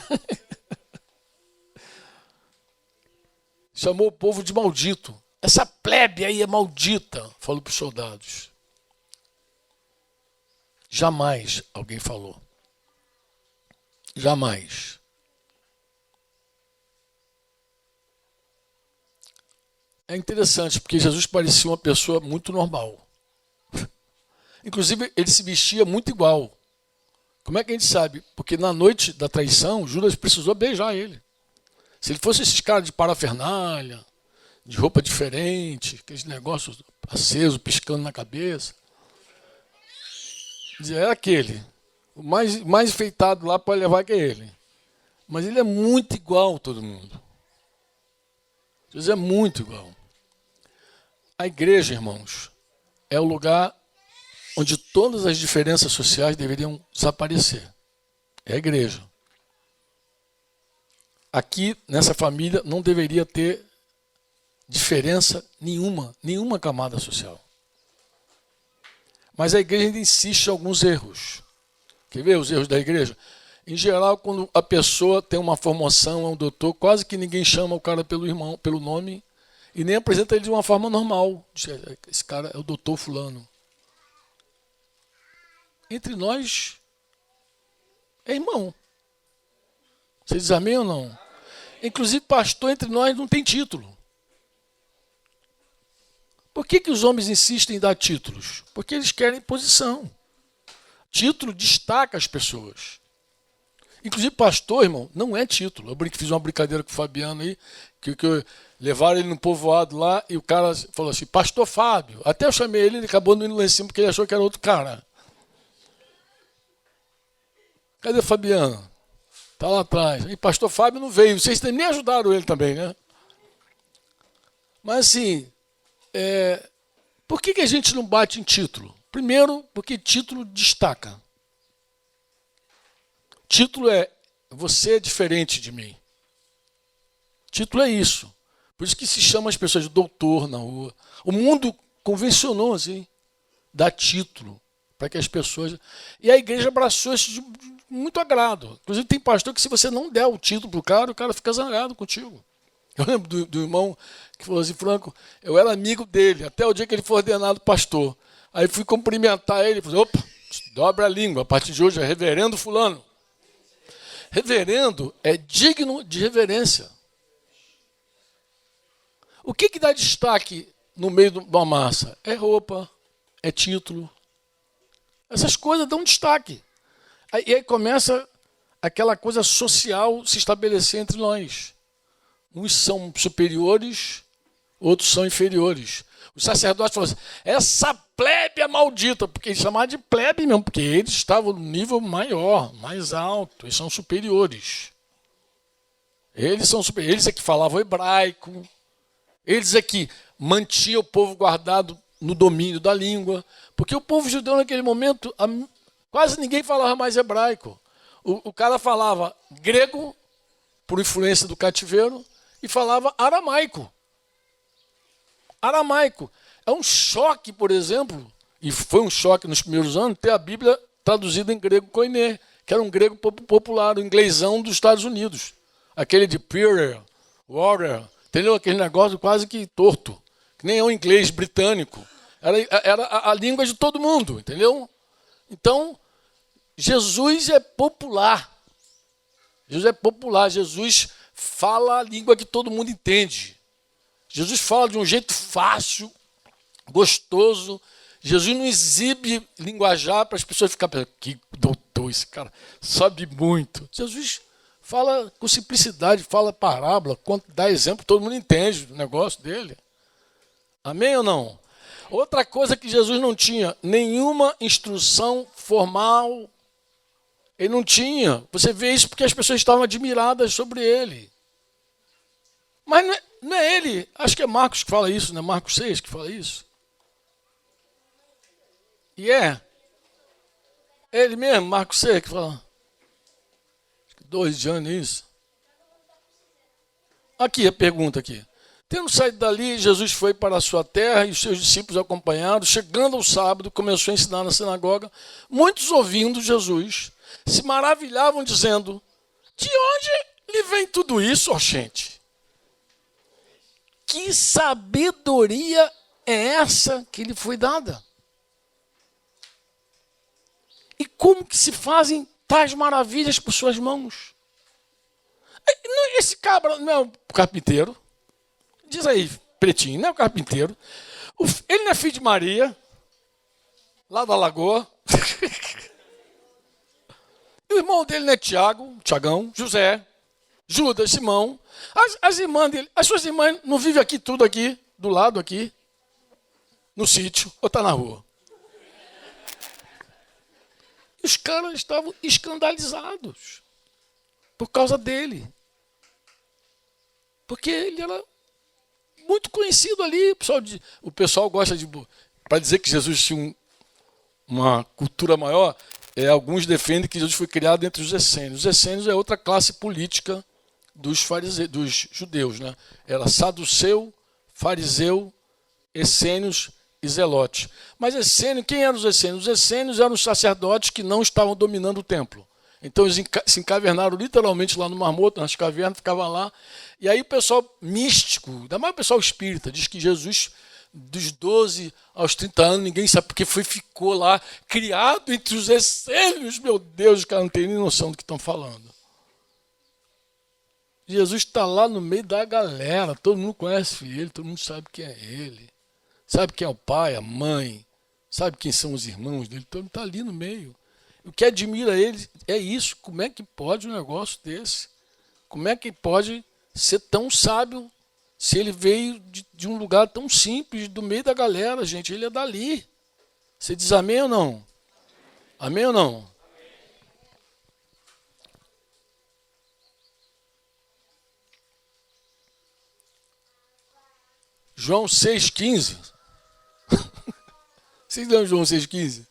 Chamou o povo de maldito. Essa plebe aí é maldita, falou para os soldados. Jamais alguém falou. Jamais. É interessante, porque Jesus parecia uma pessoa muito normal. Inclusive, ele se vestia muito igual. Como é que a gente sabe? Porque na noite da traição, Judas precisou beijar ele. Se ele fosse esses caras de parafernália, de roupa diferente, aqueles negócios acesos, piscando na cabeça, é aquele. O mais enfeitado lá pode levar que é ele. Mas ele é muito igual a todo mundo. Jesus é muito igual. A igreja, irmãos, é o lugar onde todas as diferenças sociais deveriam desaparecer. É a igreja. Aqui, nessa família, não deveria ter diferença nenhuma camada social. Mas a igreja ainda insiste em alguns erros. Quer ver os erros da igreja? Em geral, quando a pessoa tem uma formação, é um doutor, quase que ninguém chama o cara pelo nome e nem apresenta ele de uma forma normal. Esse cara é o doutor fulano. Entre nós, é irmão. Vocês dizem amém ou não? Inclusive, pastor entre nós não tem título. Por que os homens insistem em dar títulos? Porque eles querem posição. Título destaca as pessoas. Inclusive, pastor, irmão, não é título. Eu fiz uma brincadeira com o Fabiano aí, que levaram ele no povoado lá e o cara falou assim, pastor Fábio. Até eu chamei ele acabou não indo lá em cima porque ele achou que era outro cara. Cadê o Fabiano? Está lá atrás. E pastor Fábio não veio. Vocês nem ajudaram ele também, né? Mas assim, por que a gente não bate em título? Primeiro, porque título destaca. Título é, você é diferente de mim. Título é isso. Por isso que se chama as pessoas de doutor na rua. O mundo convencionou assim, dar título para que as pessoas... E a igreja abraçou isso de muito agrado. Inclusive tem pastor que se você não der o título para o cara fica zangado contigo. Eu lembro do irmão que falou assim, Franco, eu era amigo dele, até o dia que ele foi ordenado pastor. Aí fui cumprimentar ele, falei, opa, dobra a língua, a partir de hoje é reverendo fulano. Reverendo é digno de reverência. O que dá destaque no meio de uma massa? É roupa, é título. Essas coisas dão destaque. E aí começa aquela coisa social se estabelecer entre nós. Uns são superiores, outros são inferiores. Os sacerdotes falaram assim, essa plebe é maldita, porque eles chamavam de plebe mesmo, porque eles estavam no nível maior, mais alto, eles são superiores. Eles é que falavam hebraico, eles é que mantinham o povo guardado no domínio da língua, porque o povo judeu naquele momento, quase ninguém falava mais hebraico. O cara falava grego, por influência do cativeiro, e falava aramaico. Aramaico. É um choque, por exemplo, e foi um choque nos primeiros anos, ter a Bíblia traduzida em grego koiné, que era um grego popular, o inglesão dos Estados Unidos. Aquele de Peter, Water, entendeu? Aquele negócio quase que torto, que nem é o inglês britânico. Era a língua de todo mundo, entendeu? Então, Jesus é popular. Jesus é popular. Jesus fala a língua que todo mundo entende. Jesus fala de um jeito fácil, gostoso. Jesus não exibe linguajar para as pessoas ficarem pensando, que doutor esse cara, sabe muito. Jesus fala com simplicidade, fala parábola, dá exemplo, todo mundo entende o negócio dele. Amém ou não? Outra coisa que Jesus não tinha, nenhuma instrução formal. Ele não tinha. Você vê isso porque as pessoas estavam admiradas sobre ele. Mas não é ele, acho que é Marcos que fala isso, né? Marcos 6 que fala isso. E é ele mesmo, Marcos 6, que fala. 2 de ano isso. Aqui a pergunta aqui. Tendo saído dali, Jesus foi para a sua terra e os seus discípulos acompanharam. Chegando ao sábado, começou a ensinar na sinagoga. Muitos ouvindo Jesus se maravilhavam dizendo, de onde lhe vem tudo isso, ó gente? Que sabedoria é essa que lhe foi dada? E como que se fazem tais maravilhas por suas mãos? Esse cabra não é o carpinteiro? Diz aí, pretinho, não é o carpinteiro. Ele não é filho de Maria, lá da Lagoa. E o irmão dele não é Tiagão, José, Judas, Simão. As irmãs dele, as suas irmãs não vivem aqui tudo aqui, do lado aqui, no sítio, ou está na rua? Os caras estavam escandalizados por causa dele. Porque ele era muito conhecido ali. O pessoal gosta de... Para dizer que Jesus tinha uma cultura maior, alguns defendem que Jesus foi criado entre os essênios. Os essênios é outra classe política dos fariseus, dos judeus, né? Era saduceu, fariseu, essênios e zelote. Mas essênio, quem eram os essênios? Os essênios eram os sacerdotes que não estavam dominando o templo. Então eles se encavernaram literalmente lá no Mar Morto, nas cavernas, ficavam lá. E aí o pessoal místico, ainda mais o pessoal espírita, diz que Jesus, dos 12 aos 30 anos, ninguém sabe porque ficou lá, criado entre os essênios. Meu Deus, os caras não têm nem noção do que estão falando. Jesus está lá no meio da galera, todo mundo conhece ele, todo mundo sabe quem é ele. Sabe quem é o pai, a mãe, sabe quem são os irmãos dele, todo mundo está ali no meio. O que admira ele é isso, como é que pode um negócio desse? Como é que pode ser tão sábio se ele veio de um lugar tão simples, do meio da galera, gente? Ele é dali. Você diz amém ou não? Amém ou não? João 6,15. Vocês lembram João 6,15?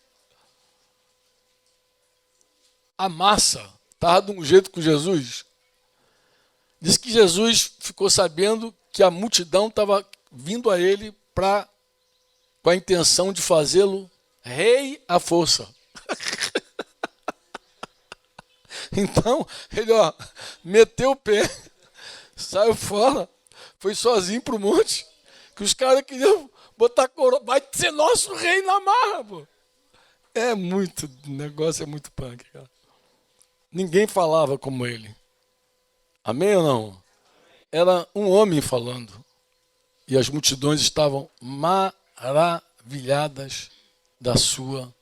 A massa estava de um jeito com Jesus. Diz que Jesus ficou sabendo que a multidão estava vindo a ele com a intenção de fazê-lo rei à força. Então, ele meteu o pé, saiu fora, foi sozinho para o monte, que os caras queriam botar coroa, vai ser nosso rei na marra, pô. O negócio é muito punk, cara. Ninguém falava como ele. Amém ou não? Era um homem falando. E as multidões estavam maravilhadas da sua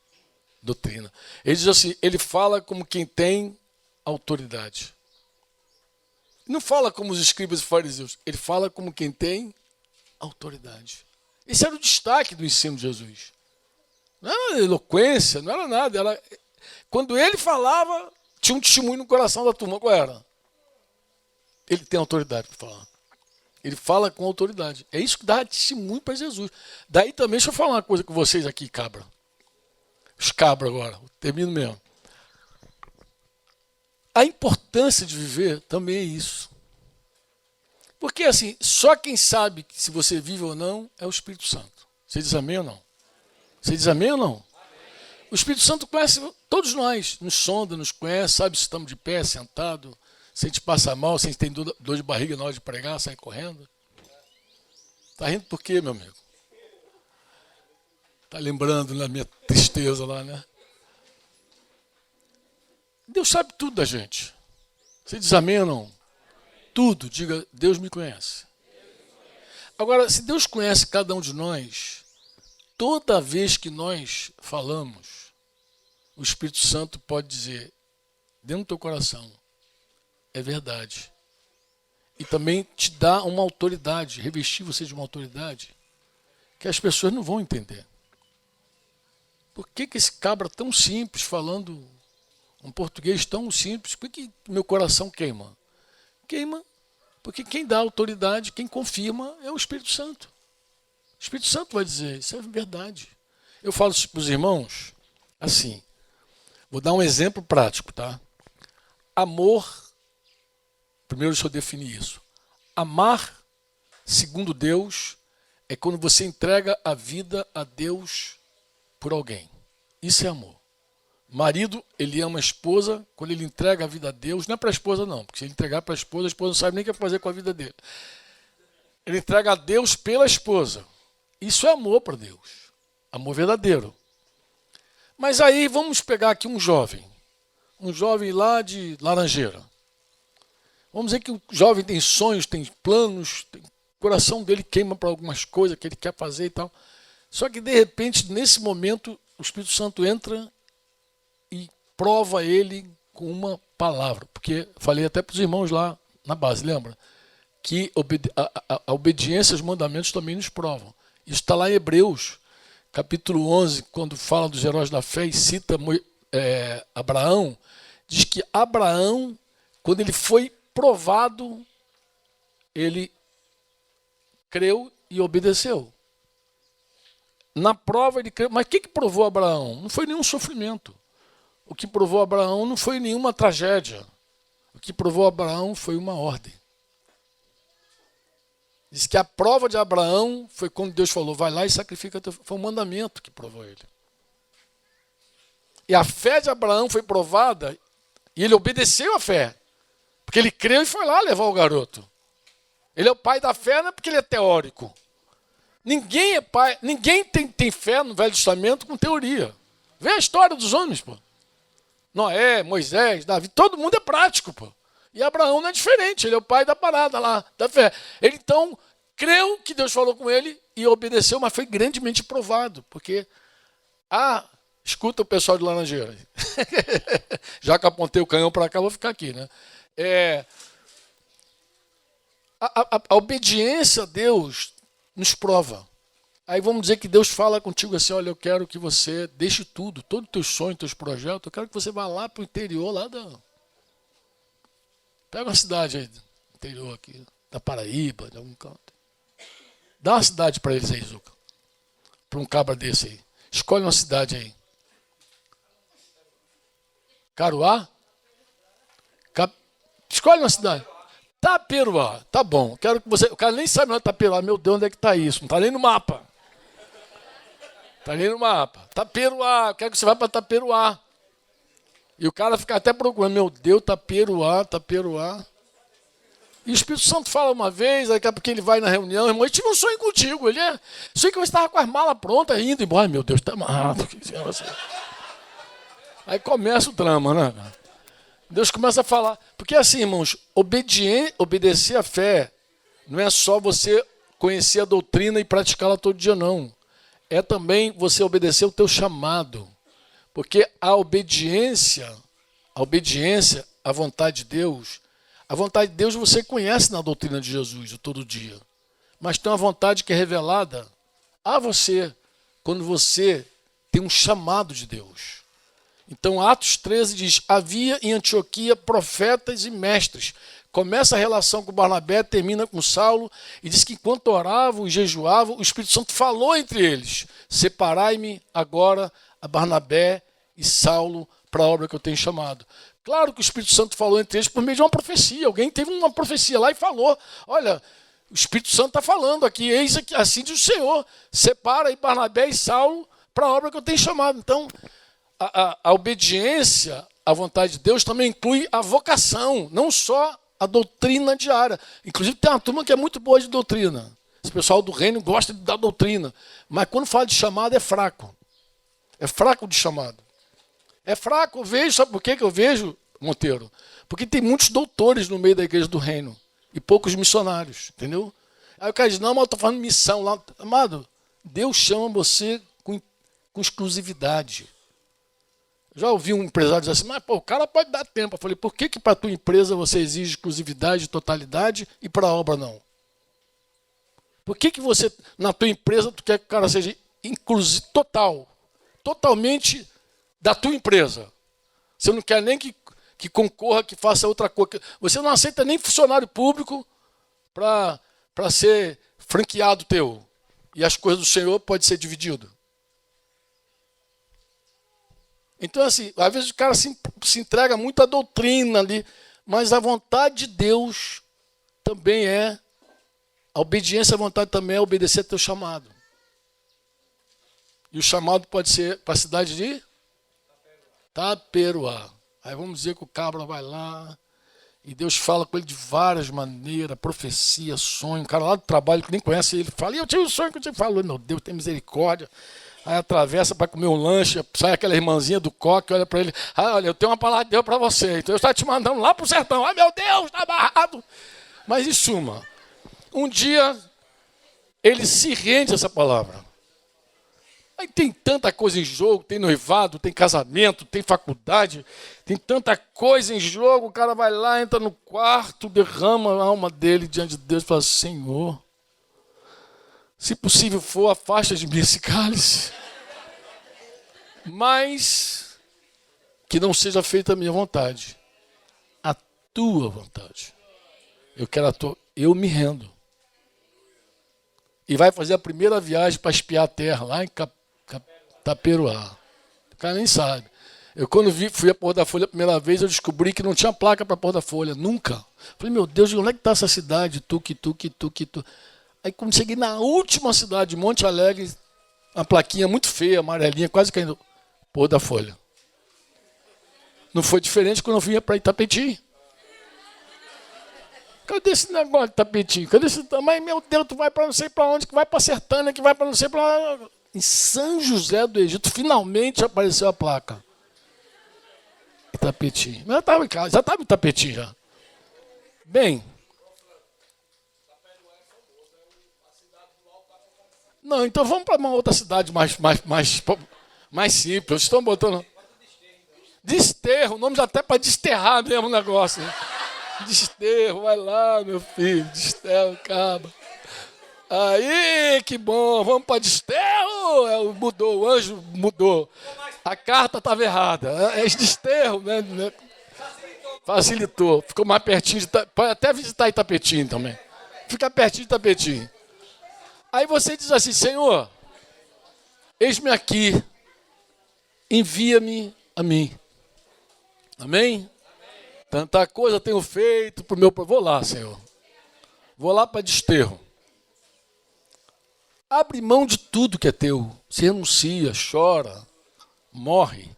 doutrina. Ele diz assim, ele fala como quem tem autoridade. Não fala como os escribas e fariseus, ele fala como quem tem autoridade. Esse era o destaque do ensino de Jesus. Não era eloquência, não era nada. Quando ele falava, tinha um testemunho no coração da turma. Qual era? Ele tem autoridade para falar. Ele fala com autoridade. É isso que dá testemunho para Jesus. Daí também, deixa eu falar uma coisa com vocês aqui, cabra. Os cabras agora, termino mesmo. A importância de viver também é isso. Porque assim, só quem sabe se você vive ou não é o Espírito Santo. Você diz amém ou não? Você diz amém ou não? Amém. O Espírito Santo conhece todos nós, nos sonda, nos conhece, sabe se estamos de pé, sentado, se a gente passa mal, se a gente tem dor de barriga na hora de pregar, sai correndo. Está rindo por quê, meu amigo? Está lembrando da minha tristeza lá, né? Deus sabe tudo da gente. Você diz amém ou não? tudo, diga, Deus me conhece. Agora, se Deus conhece cada um de nós, toda vez que nós falamos, o Espírito Santo pode dizer, dentro do teu coração, é verdade. E também te dá uma autoridade, revestir você de uma autoridade, que as pessoas não vão entender. Por que esse cabra tão simples, falando um português tão simples, por que meu coração queima? Queima porque quem dá autoridade, quem confirma é o Espírito Santo. O Espírito Santo vai dizer, isso é verdade. Eu falo isso para os irmãos, assim, vou dar um exemplo prático, tá? Amor, primeiro deixa eu definir isso. Amar, segundo Deus, é quando você entrega a vida a Deus por alguém. Isso é amor. Marido, ele ama a esposa, quando ele entrega a vida a Deus, não é para a esposa não, porque se ele entregar para a esposa não sabe nem o que fazer com a vida dele. Ele entrega a Deus pela esposa. Isso é amor para Deus. Amor verdadeiro. Mas aí vamos pegar aqui um jovem lá de Laranjeira. Vamos dizer que o jovem tem sonhos, tem planos, o coração dele queima para algumas coisas que ele quer fazer e tal. Só que, de repente, nesse momento, o Espírito Santo entra e prova ele com uma palavra. Porque falei até para os irmãos lá na base, lembra? Que a obediência aos mandamentos também nos provam. Isso está lá em Hebreus, capítulo 11, quando fala dos heróis da fé e cita Abraão, diz que Abraão, quando ele foi provado, ele creu e obedeceu. Na prova ele creu. Mas o que provou Abraão? Não foi nenhum sofrimento. O que provou Abraão não foi nenhuma tragédia. O que provou Abraão foi uma ordem. Diz que a prova de Abraão foi quando Deus falou, vai lá e sacrifica teu filho. Foi um mandamento que provou ele. E a fé de Abraão foi provada e ele obedeceu a fé. Porque ele creu e foi lá levar o garoto. Ele é o pai da fé, não é porque ele é teórico. Ninguém é pai, ninguém tem fé no Velho Testamento com teoria. Vê a história dos homens, pô. Noé, Moisés, Davi, todo mundo é prático, pô. E Abraão não é diferente, ele é o pai da parada lá, da fé. Ele então creu que Deus falou com ele e obedeceu, mas foi grandemente provado, porque escuta o pessoal de Laranjeira. Já que apontei o canhão para cá, vou ficar aqui, né? A obediência a Deus nos prova. Aí vamos dizer que Deus fala contigo assim, olha, eu quero que você deixe tudo, todos os teus sonhos, teus projetos, eu quero que você vá lá para o interior, lá da... Pega uma cidade aí, interior aqui, da Paraíba, de algum canto. Dá uma cidade para eles aí, Zuca. Para um cabra desse aí. Escolhe uma cidade aí. Caruá? Escolhe uma cidade. Taperoá, tá bom. Quero que você. O cara nem sabe onde é Taperoá. Meu Deus, onde é que está isso? Não está nem no mapa. Está nem no mapa. Taperoá, quero que você vá para Taperoá. E o cara fica até procurando. Meu Deus, Taperoá. E o Espírito Santo fala uma vez, daqui a pouco ele vai na reunião, irmão, eu tive um sonho contigo. Sonho que você estava com as malas prontas, indo embora. Ai, meu Deus, está amarrado. Aí começa o drama, né? Deus começa a falar. Porque assim, irmãos, obedecer a fé não é só você conhecer a doutrina e praticá-la todo dia, não. É também você obedecer o teu chamado. Porque a obediência à vontade de Deus, a vontade de Deus você conhece na doutrina de Jesus todo dia. Mas tem uma vontade que é revelada a você quando você tem um chamado de Deus. Então, Atos 13 diz, havia em Antioquia profetas e mestres. Começa a relação com Barnabé, termina com Saulo, e diz que enquanto oravam e jejuavam, o Espírito Santo falou entre eles, separai-me agora a Barnabé e Saulo para a obra que eu tenho chamado. Claro que o Espírito Santo falou entre eles por meio de uma profecia. Alguém teve uma profecia lá e falou, olha, o Espírito Santo está falando aqui, eis aqui, assim diz o Senhor, separa aí Barnabé e Saulo para a obra que eu tenho chamado. Então, a obediência à vontade de Deus também inclui a vocação, não só a doutrina diária. Inclusive tem uma turma que é muito boa de doutrina. Esse pessoal do reino gosta de dar doutrina. Mas quando fala de chamado é fraco. É fraco de chamado. É fraco, eu vejo, sabe por que eu vejo, Monteiro? Porque tem muitos doutores no meio da igreja do reino. e poucos missionários, entendeu? Aí o cara diz, não, mas eu estou falando missão lá. Amado, Deus chama você com exclusividade. Já ouvi um empresário dizer assim, mas pô, o cara pode dar tempo. Eu falei, por que para a tua empresa você exige exclusividade, totalidade e para a obra não? Por que você, na tua empresa, tu quer que o cara seja totalmente da tua empresa? Você não quer nem que concorra, que faça outra coisa. Você não aceita nem funcionário público para ser franqueado teu. E as coisas do Senhor podem ser divididas. Então, assim, às vezes o cara se entrega muito à doutrina ali, mas a vontade de Deus também é, a obediência à vontade também é obedecer ao teu chamado. E o chamado pode ser para a cidade de Taperoá. Aí vamos dizer que o cabra vai lá e Deus fala com ele de várias maneiras, profecia, sonho. O cara lá do trabalho que nem conhece ele fala, e eu tive um sonho que eu te falou. Meu Deus, tem misericórdia. Aí atravessa para comer um lanche, sai aquela irmãzinha do coque, olha para ele, olha, eu tenho uma palavra de Deus para você, então eu estou te mandando lá para o sertão. Ai, meu Deus, está amarrado. Mas em suma, um dia ele se rende a essa palavra. Aí tem tanta coisa em jogo, tem noivado, tem casamento, tem faculdade, tem tanta coisa em jogo, o cara vai lá, entra no quarto, derrama a alma dele diante de Deus e fala, Senhor, se possível for, afasta de mim esse cálice. Mas que não seja feita a minha vontade, a tua vontade. Eu quero a tua, eu me rendo. E vai fazer a primeira viagem para espiar a terra, lá em Taperoá. O cara nem sabe. Eu quando fui a Porto da Folha a primeira vez, eu descobri que não tinha placa para Porto da Folha, nunca. Falei, meu Deus, onde é que está essa cidade? Tuque. Aí quando cheguei na última cidade, Monte Alegre, uma plaquinha muito feia, amarelinha, quase caindo, Porto da Folha. Não foi diferente quando eu vinha para Itapetim. Cadê esse negócio de Itapetim? Cadê esse tamanho? Meu Deus, tu vai para não sei para onde, que vai para Sertânia, que vai para não sei para... Em São José do Egito, finalmente apareceu a placa. Itapetim. Mas eu estava em casa, já estava em Itapetim já. Bem... Não, então vamos para uma outra cidade mais simples. Estão botando... Desterro, o nome já até para desterrar mesmo o negócio. Né? Desterro, vai lá, meu filho. Desterro, acaba. Aí, que bom, vamos para desterro. Mudou, o anjo mudou. A carta estava errada. É desterro, né? Facilitou. Ficou mais pertinho. Pode até visitar Itapetim também. Fica pertinho de Itapetim. Aí você diz assim, Senhor, eis-me aqui, envia-me a mim. Amém? Tanta coisa tenho feito para o meu... Vou lá, Senhor. Vou lá para desterro. Abre mão de tudo que é teu. Se renuncia, chora, morre.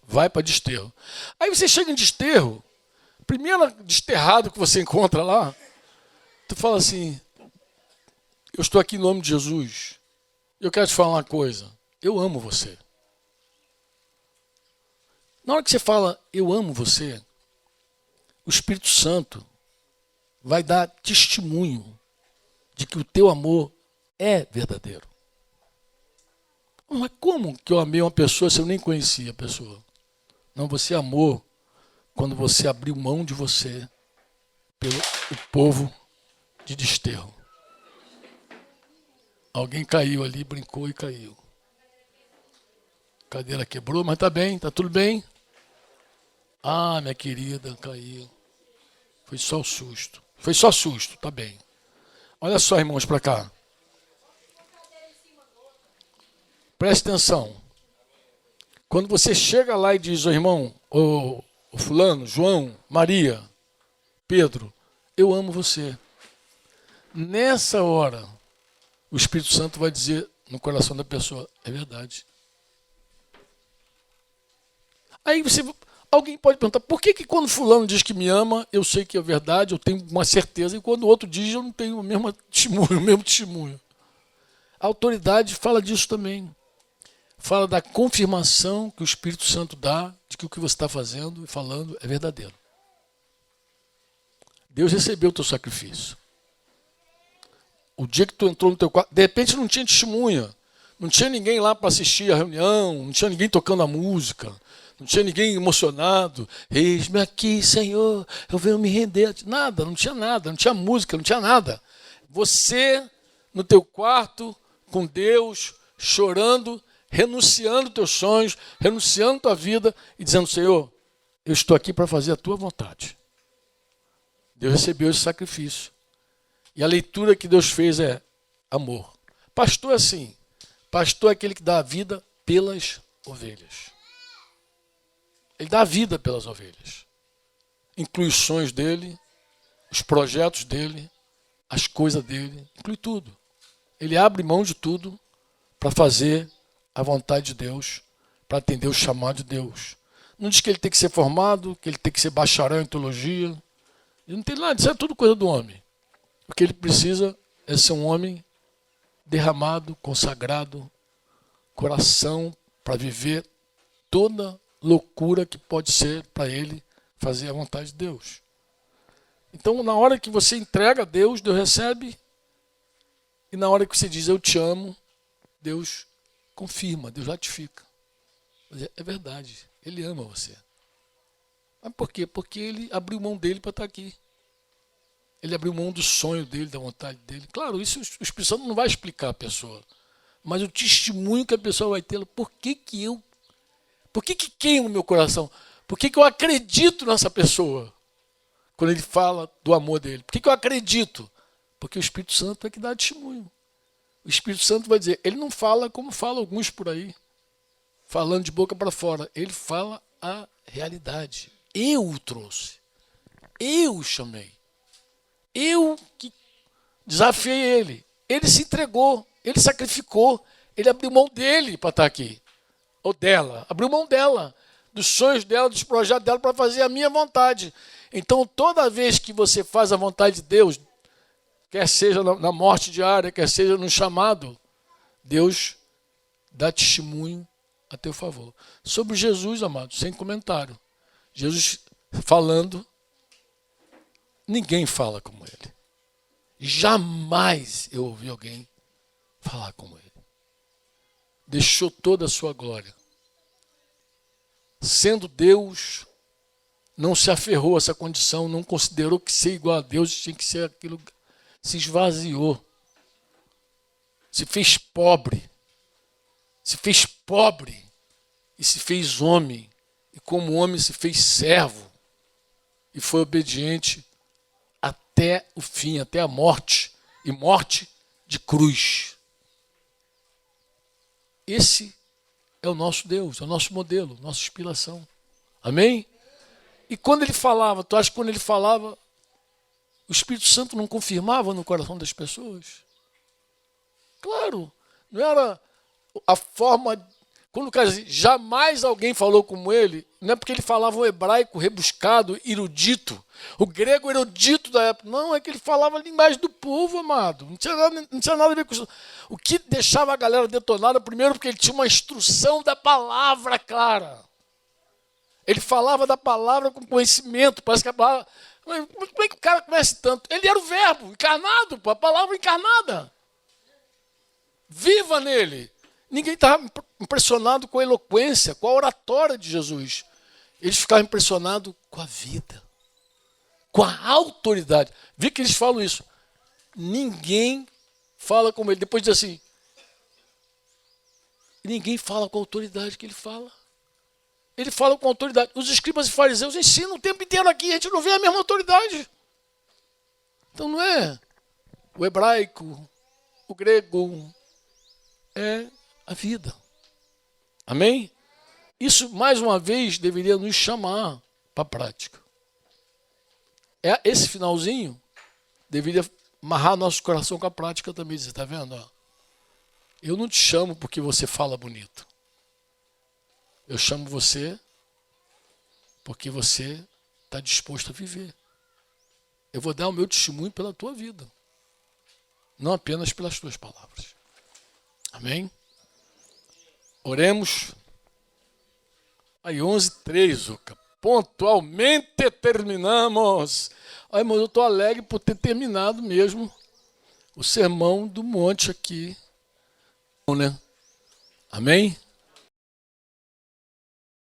Vai para desterro. Aí você chega em desterro, primeiro desterrado que você encontra lá, tu fala assim... Eu estou aqui em nome de Jesus. Eu quero te falar uma coisa. Eu amo você. Na hora que você fala, eu amo você, o Espírito Santo vai dar testemunho de que o teu amor é verdadeiro. Mas como que eu amei uma pessoa se eu nem conhecia a pessoa? Não, você amou quando você abriu mão de você pelo o povo de desterro. Alguém caiu ali, brincou e caiu. A cadeira quebrou, mas tá bem, tá tudo bem. Ah, minha querida, caiu. Foi só o susto. Foi só susto, tá bem. Olha só, irmãos, para cá. Preste atenção. Quando você chega lá e diz, ô irmão, ô fulano, João, Maria, Pedro, eu amo você. Nessa hora, o Espírito Santo vai dizer no coração da pessoa, é verdade. Aí alguém pode perguntar, por que quando fulano diz que me ama, eu sei que é verdade, eu tenho uma certeza, e quando o outro diz, eu não tenho o mesmo testemunho. A autoridade fala disso também. Fala da confirmação que o Espírito Santo dá de que o que você está fazendo e falando é verdadeiro. Deus recebeu o teu sacrifício. O dia que tu entrou no teu quarto, de repente não tinha testemunha, não tinha ninguém lá para assistir a reunião, não tinha ninguém tocando a música, não tinha ninguém emocionado. Eis-me aqui, Senhor, eu venho me render. Nada, não tinha música, não tinha nada. Você no teu quarto, com Deus, chorando, renunciando teus sonhos, renunciando tua vida e dizendo, Senhor, eu estou aqui para fazer a tua vontade. Deus recebeu esse sacrifício. E a leitura que Deus fez é amor. Pastor é assim. Pastor é aquele que dá a vida pelas ovelhas. Ele dá a vida pelas ovelhas. Inclui os sonhos dele, os projetos dele, as coisas dele, inclui tudo. Ele abre mão de tudo para fazer a vontade de Deus, para atender o chamado de Deus. Não diz que ele tem que ser formado, que ele tem que ser bacharel em teologia. Ele não tem nada, isso é tudo coisa do homem. O que ele precisa é ser um homem derramado, consagrado, coração para viver toda loucura que pode ser para ele fazer a vontade de Deus. Então, na hora que você entrega a Deus, Deus recebe. E na hora que você diz, eu te amo, Deus confirma, Deus ratifica. É verdade, Ele ama você. Mas por quê? Porque Ele abriu mão dele para estar aqui. Ele abriu mão do sonho dele, da vontade dele. Claro, isso o Espírito Santo não vai explicar a pessoa. Mas o testemunho que a pessoa vai ter, por que queima o meu coração? Por que eu acredito nessa pessoa? Quando ele fala do amor dele. Por que eu acredito? Porque o Espírito Santo é que dá testemunho. O Espírito Santo vai dizer, ele não fala como falam alguns por aí, falando de boca para fora. Ele fala a realidade. Eu o trouxe. Eu o chamei. Eu que desafiei ele. Ele se entregou. Ele sacrificou. Ele abriu mão dele para estar aqui. Ou dela. Abriu mão dela. Dos sonhos dela, dos projetos dela para fazer a minha vontade. Então, toda vez que você faz a vontade de Deus, quer seja na morte diária, quer seja no chamado, Deus dá testemunho a teu favor. Sobre Jesus, amado, sem comentário. Jesus falando, ninguém fala como ele. Jamais eu ouvi alguém falar como ele. Deixou toda a sua glória. Sendo Deus, não se aferrou a essa condição, não considerou que ser igual a Deus tinha que ser aquilo. Se esvaziou. Se fez pobre. Se fez pobre. E se fez homem. E como homem se fez servo. E foi obediente até o fim, até a morte. E morte de cruz. Esse é o nosso Deus, é o nosso modelo, nossa inspiração. Amém? E quando ele falava, tu acha que quando ele falava, o Espírito Santo não confirmava no coração das pessoas? Claro, não era a forma. Quando o cara diz, jamais alguém falou como ele, não é porque ele falava o hebraico rebuscado, erudito, o grego erudito da época. Não, é que ele falava a linguagem do povo, amado. Não tinha nada a ver com isso. O que deixava a galera detonada, primeiro, porque ele tinha uma instrução da palavra clara. Ele falava da palavra com conhecimento. Parece que a palavra. Como é que o cara conhece tanto? Ele era o verbo encarnado, a palavra encarnada. Viva nele. Ninguém estava impressionado com a eloquência, com a oratória de Jesus. Eles ficavam impressionados com a vida, com a autoridade. Vê que eles falam isso. Ninguém fala como ele. Depois diz assim, ninguém fala com a autoridade que ele fala. Ele fala com autoridade. Os escribas e fariseus ensinam o tempo inteiro aqui, a gente não vê a mesma autoridade. Então não é o hebraico, o grego, é a vida. Amém? Isso, mais uma vez, deveria nos chamar para a prática. Esse finalzinho deveria amarrar nosso coração com a prática também. Você está vendo? Ó, eu não te chamo porque você fala bonito. Eu chamo você porque você está disposto a viver. Eu vou dar o meu testemunho pela tua vida. Não apenas pelas tuas palavras. Amém? Oremos. Aí 11:3, Zuca. Pontualmente terminamos. Ai, irmãos, eu estou alegre por ter terminado mesmo o sermão do monte aqui. Né? Amém?